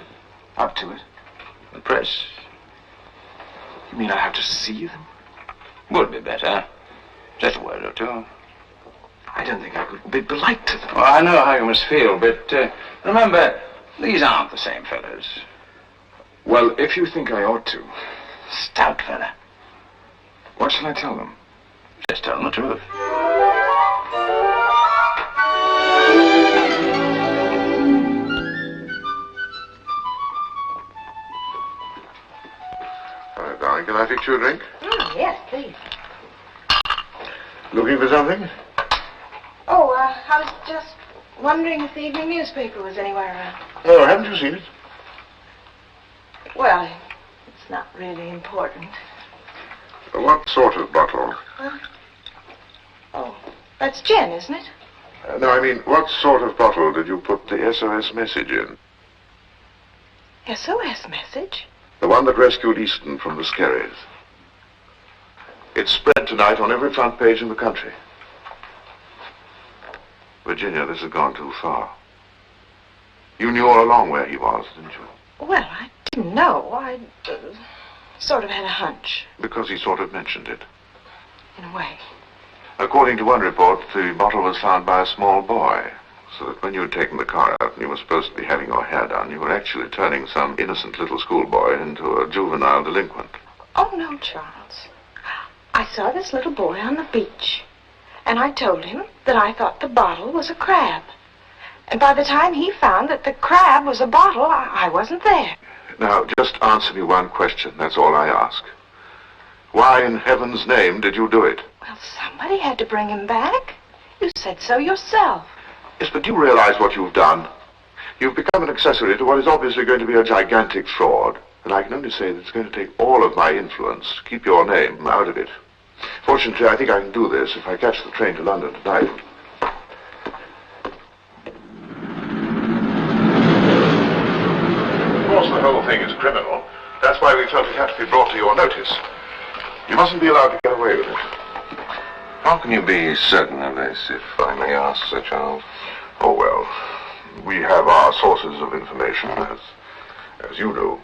Up to it? The press. You mean I have to see them? Would be better. Just a word or two. I don't think I could be polite to them. Well, I know how you must feel, but remember, these aren't the same fellows. Well, if you think I ought to. Stout fella. What shall I tell them? Just tell them the truth. Darling, can I fix you a drink? Yes, please. Looking for something? Oh, I was just wondering if the evening newspaper was anywhere around. Oh, haven't you seen it? Well, it's not really important. What sort of bottle? Oh, that's gin, isn't it? No, I mean, what sort of bottle did you put the SOS message in? SOS message? The one that rescued Easton from the Skerries. It's spread tonight on every front page in the country. Virginia, this has gone too far. You knew all along where he was, didn't you? Well, I didn't know. Sort of had a hunch, Because he sort of mentioned it. in a way. According to one report, the bottle was found by a small boy, so that when you had taken the car out and you were supposed to be having your hair done, you were actually turning some innocent little schoolboy into a juvenile delinquent. Oh, no, Charles. I saw this little boy on the beach, and I told him that I thought the bottle was a crab. And by the time he found that the crab was a bottle, I wasn't there. Now, just answer me one question, that's all I ask. Why in heaven's name did you do it? Well, somebody had to bring him back. You said so yourself. Yes, but do you realize what you've done? You've become an accessory to what is obviously going to be a gigantic fraud. And I can only say that it's going to take all of my influence to keep your name out of it. Fortunately, I think I can do this if I catch the train to London tonight. Of course, the whole thing is criminal. That's why we felt it had to be brought to your notice. You mustn't be allowed to get away with it. How can you be certain of this, if I may ask, Sir Charles? Oh, well, we have our sources of information, as you do.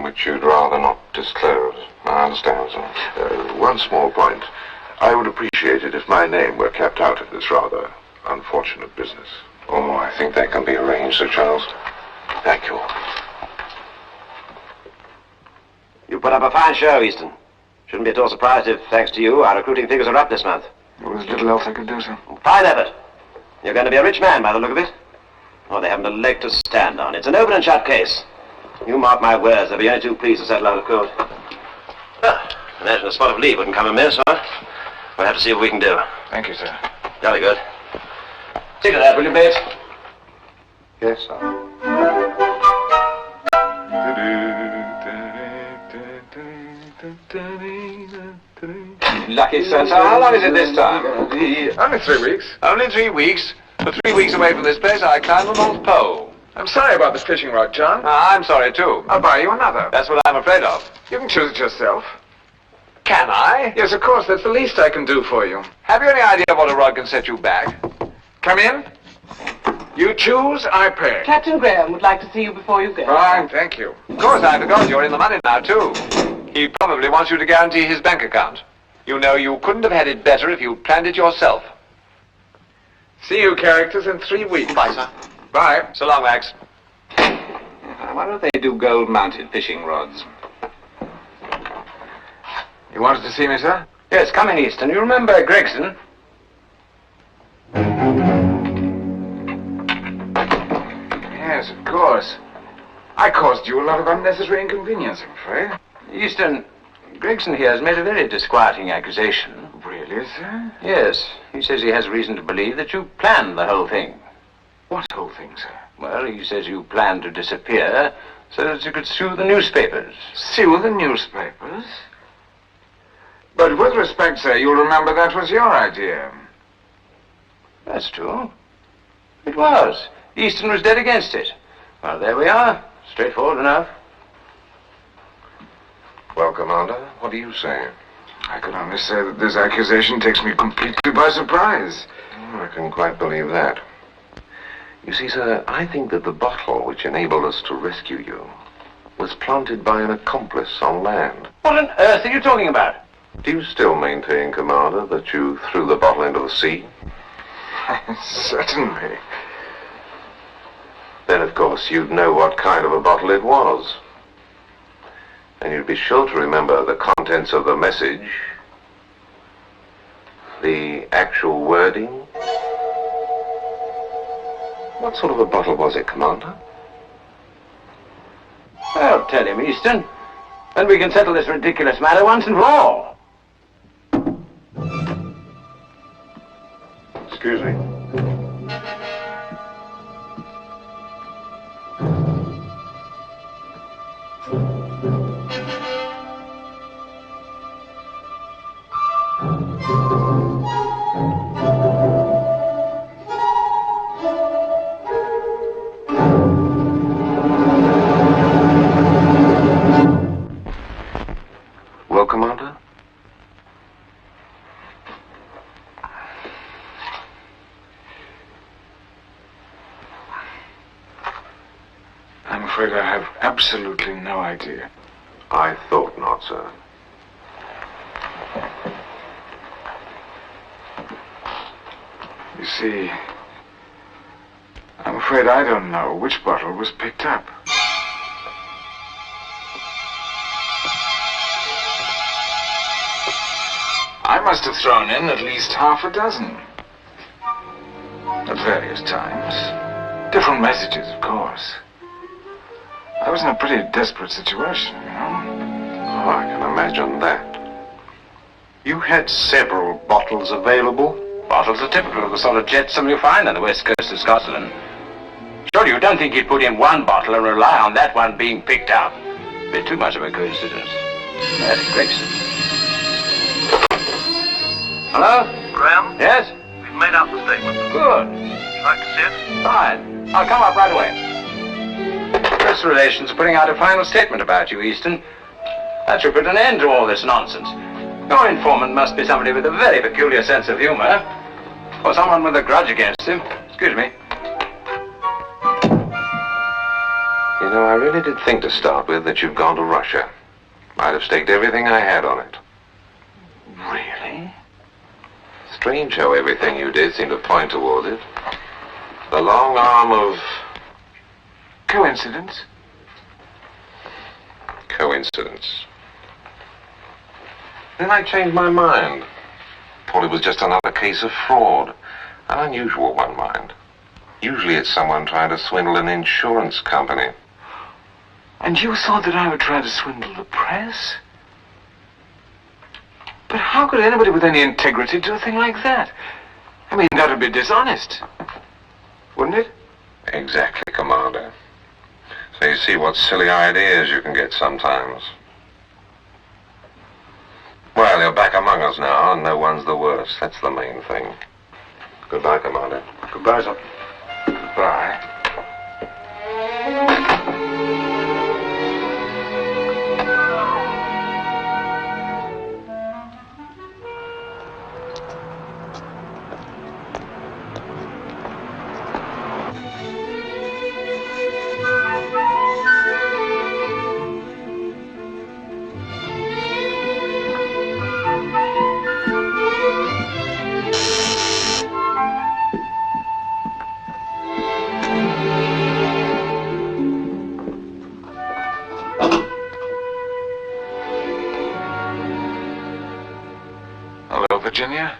Which you'd rather not disclose. I understand, sir. One small point. I would appreciate it if my name were kept out of this rather unfortunate business. Oh, I think that can be arranged, Sir Charles. Thank you. You put up a fine show, Easton. Shouldn't be at all surprised if, thanks to you, our recruiting figures are up this month. There was little else I could do, sir. Fine effort. You're going to be a rich man by the look of it. Oh, they haven't a leg to stand on. It's an open and shut case. You mark my words, they'll be only too pleased to settle out of court. Ah, imagine a spot of leave wouldn't come amiss, huh? We'll have to see what we can do. Thank you, sir. Jolly good. See to that, will you, Bates? Yes, sir. Lucky son. So how long is it this time? Only 3 weeks. Only 3 weeks. For 3 weeks away from this place, I climbed the North Pole. I'm sorry about the fishing rod, John. I'm sorry, too. I'll buy you another. That's what I'm afraid of. You can choose it yourself. Can I? Yes, of course. That's the least I can do for you. Have you any idea what a rod can set you back? Come in. You choose, I pay. Captain Graham would like to see you before you go. Fine, thank you. Of course, I forgot you're in the money now, too. He probably wants you to guarantee his bank account. You know, you couldn't have had it better if you'd planned it yourself. See you characters in 3 weeks. Bye, sir. Bye. So long, Max. Why don't they do gold-mounted fishing rods? You wanted to see me, sir? Yes, come in, Easton. You remember Gregson? Yes, of course. I caused you a lot of unnecessary inconvenience, I'm afraid. Easton, Gregson here has made a very disquieting accusation. Really, sir? Yes. He says he has reason to believe that you planned the whole thing. What whole thing, sir? Well, he says you planned to disappear so that you could sue the newspapers. Sue the newspapers? But with respect, sir, you'll remember that was your idea. That's true. It was. Easton was dead against it. Well, there we are. Straightforward enough. Well, Commander, what do you say? I can only say that this accusation takes me completely by surprise. I can quite believe that. You see, sir, I think that the bottle which enabled us to rescue you was planted by an accomplice on land. What on earth are you talking about? Do you still maintain, Commander, that you threw the bottle into the sea? Certainly. Then, of course, you'd know what kind of a bottle it was. And you'd be sure to remember the contents of the message, the actual wording. What sort of a bottle was it, Commander? Well, tell him, Easton. Then we can settle this ridiculous matter once and for all. Excuse me. Well, Commander? I'm afraid I have absolutely no idea. I thought not, sir. You see, I'm afraid I don't know which bottle was picked up. I must have thrown in at least half a dozen. At various times. Different messages, of course. I was in a pretty desperate situation, you know. Oh, I can imagine that. You had several bottles available? Bottles are typical of the sort of jetsam you find on the west coast of Scotland. Surely you don't think you'd put in one bottle and rely on that one being picked up? Bit too much of a coincidence. That's great. Hello? Graham? Yes? We've made out the statement. Good. Would you like to see it? Fine. I'll come up right away. Press Relations are putting out a final statement about you, Easton. That should put an end to all this nonsense. Your informant must be somebody with a very peculiar sense of humor. Or someone with a grudge against him. Excuse me. You know, I really did think to start with that you'd gone to Russia. I'd have staked everything I had on it. Really? Strange how everything you did seemed to point toward it. The long arm of... Coincidence? Coincidence. Then I changed my mind. Thought it was just another case of fraud. An unusual one, mind. Usually it's someone trying to swindle an insurance company. And you thought that I would try to swindle the press? But how could anybody with any integrity do a thing like that? I mean, that would be dishonest. Wouldn't it? Exactly, Commander. So you see what silly ideas you can get sometimes. Well, you're back among us now, and no one's the worse. That's the main thing. Goodbye, Commander. Goodbye, sir. Goodbye. Virginia?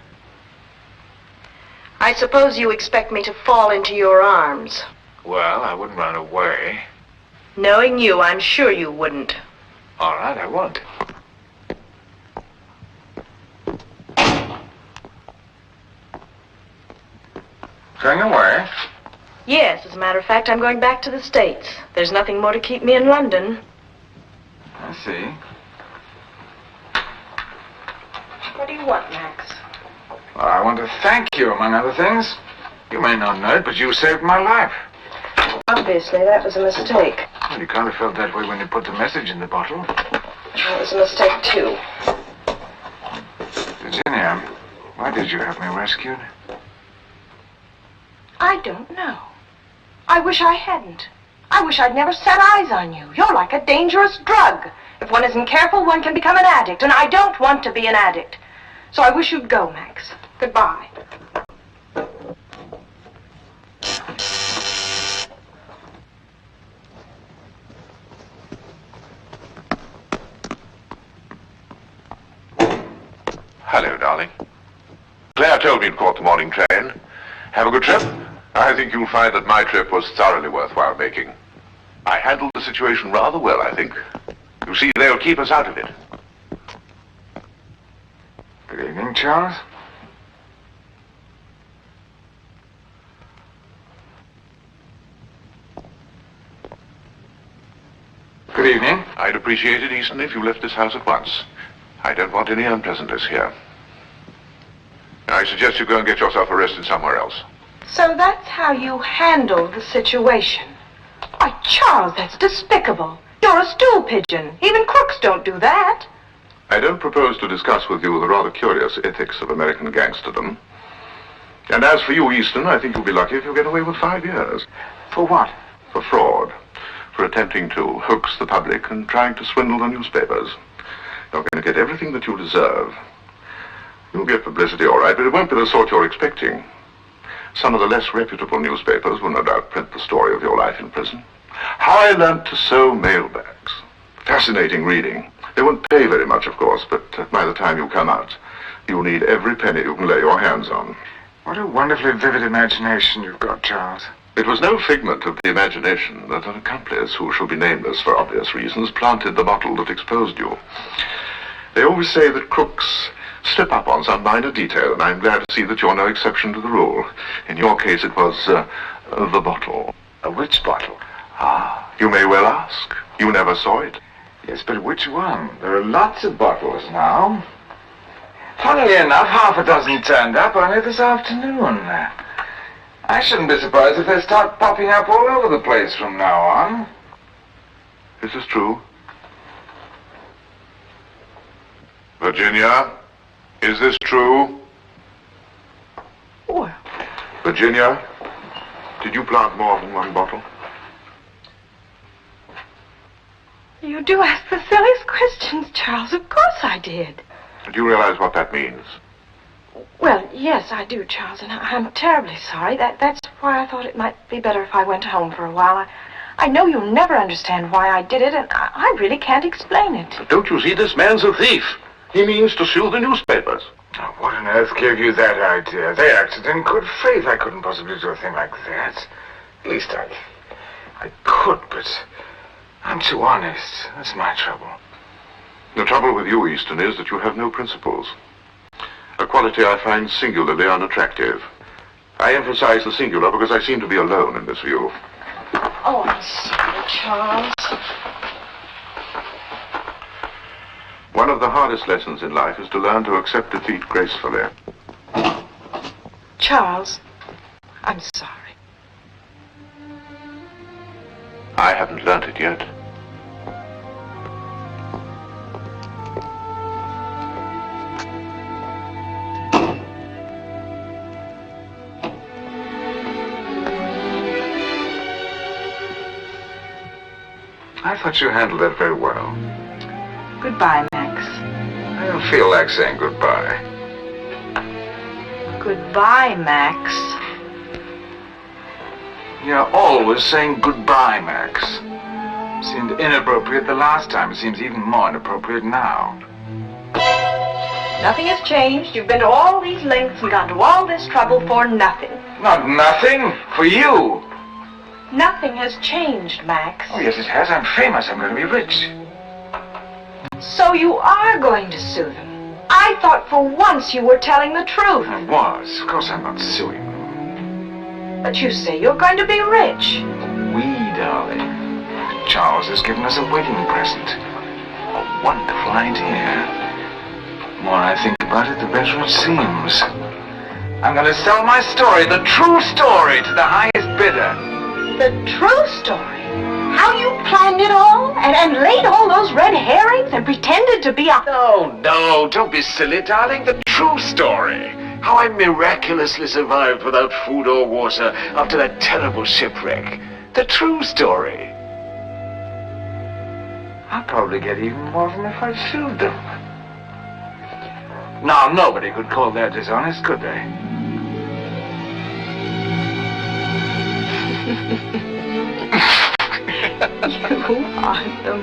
I suppose you expect me to fall into your arms. Well, I wouldn't run away. Knowing you, I'm sure you wouldn't. All right, I won't. Going away? Yes, as a matter of fact, I'm going back to the States. There's nothing more to keep me in London. I see. What do you want, Max? Well, I want to thank you, among other things. You may not know it, but you saved my life. Obviously, that was a mistake. Well, you kind of felt that way when you put the message in the bottle. That was a mistake, too. Virginia, why did you have me rescued? I don't know. I wish I hadn't. I wish I'd never set eyes on you. You're like a dangerous drug. If one isn't careful, one can become an addict, and I don't want to be an addict. So I wish you'd go, Max. Goodbye. Hello, darling. Claire told me to caught the morning train. Have a good trip. I think you'll find that my trip was thoroughly worthwhile making. I handled the situation rather well, I think. You see, they'll keep us out of it. Good evening, Charles. Good evening. I'd appreciate it, Easton, if you left this house at once. I don't want any unpleasantness here. I suggest you go and get yourself arrested somewhere else. So that's how you handled the situation. Why, Charles, that's despicable. You're a stool pigeon. Even crooks don't do that. I don't propose to discuss with you the rather curious ethics of American gangsterdom. And as for you, Easton, I think you'll be lucky if you get away with 5 years. For what? For fraud. for attempting to hoax the public and trying to swindle the newspapers. You're going to get everything that you deserve. You'll get publicity, all right, but it won't be the sort you're expecting. Some of the less reputable newspapers will no doubt print the story of your life in prison. How I learnt to sew mailbags. Fascinating reading. They won't pay very much, of course, but by the time you come out, you'll need every penny you can lay your hands on. What a wonderfully vivid imagination you've got, Charles. It was no figment of the imagination that an accomplice, who shall be nameless for obvious reasons, planted the bottle that exposed you. They always say that crooks slip up on some minor detail, and I'm glad to see that you're no exception to the rule. In your case, it was the bottle. Which bottle? Ah, you may well ask. You never saw it. Yes, but which one? There are lots of bottles now. Funnily enough, half a dozen turned up only this afternoon. I shouldn't be surprised if they start popping up all over the place from now on. Is this true? Virginia, is this true? Well. Virginia, did you plant more than one bottle? You do ask the silliest questions, Charles. Of course I did. Do you realize what that means? Well, yes, I do, Charles, and I'm terribly sorry. That's why I thought it might be better if I went home for a while. I know you'll never understand why I did it, and I really can't explain it. Don't you see, this man's a thief. He means to sue the newspapers. Oh, what on earth gave you that idea? They acted in good faith. I couldn't possibly do a thing like that. At least I could, but I'm too honest. That's my trouble. The trouble with you, Easton, is that you have no principles. A quality I find singularly unattractive. I emphasize the singular because I seem to be alone in this view. Oh, I'm sorry, Charles. One of the hardest lessons in life is to learn to accept defeat gracefully. Charles, I'm sorry. I haven't learned it yet. I thought you handled that very well. Goodbye, Max. I don't feel like saying goodbye. Goodbye, Max. You're always saying goodbye, Max. Seemed inappropriate the last time. It seems even more inappropriate now. Nothing has changed. You've been to all these lengths and gone to all this trouble for nothing. Not nothing. For you. Nothing has changed, Max. Oh, yes, it has. I'm famous. I'm going to be rich. So you are going to sue them. I thought for once you were telling the truth. I was. Of course I'm not suing them. But you say you're going to be rich. We, darling. Charles has given us a wedding present. A wonderful idea. The more I think about it, the better it seems. I'm going to sell my story, the true story, to the highest bidder. The true story? How you planned it all? And laid all those red herrings and pretended to be a... No, don't be silly, darling. The true story. How I miraculously survived without food or water after that terrible shipwreck. The true story. I'll probably get even more than if I sued them. Now, nobody could call that dishonest, could they? You are the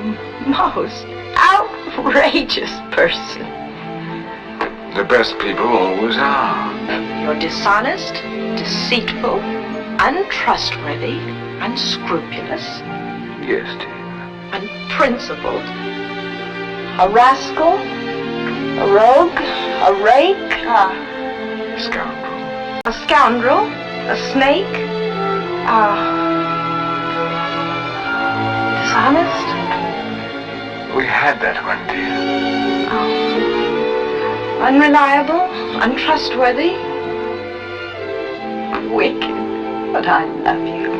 most outrageous person. The best people always are. You're dishonest, deceitful, untrustworthy, unscrupulous. Yes, dear. Unprincipled. A rascal. A rogue. A rake. A scoundrel. A scoundrel. A snake. Dishonest? We had that one, dear. Unreliable, untrustworthy, wicked, but I love you.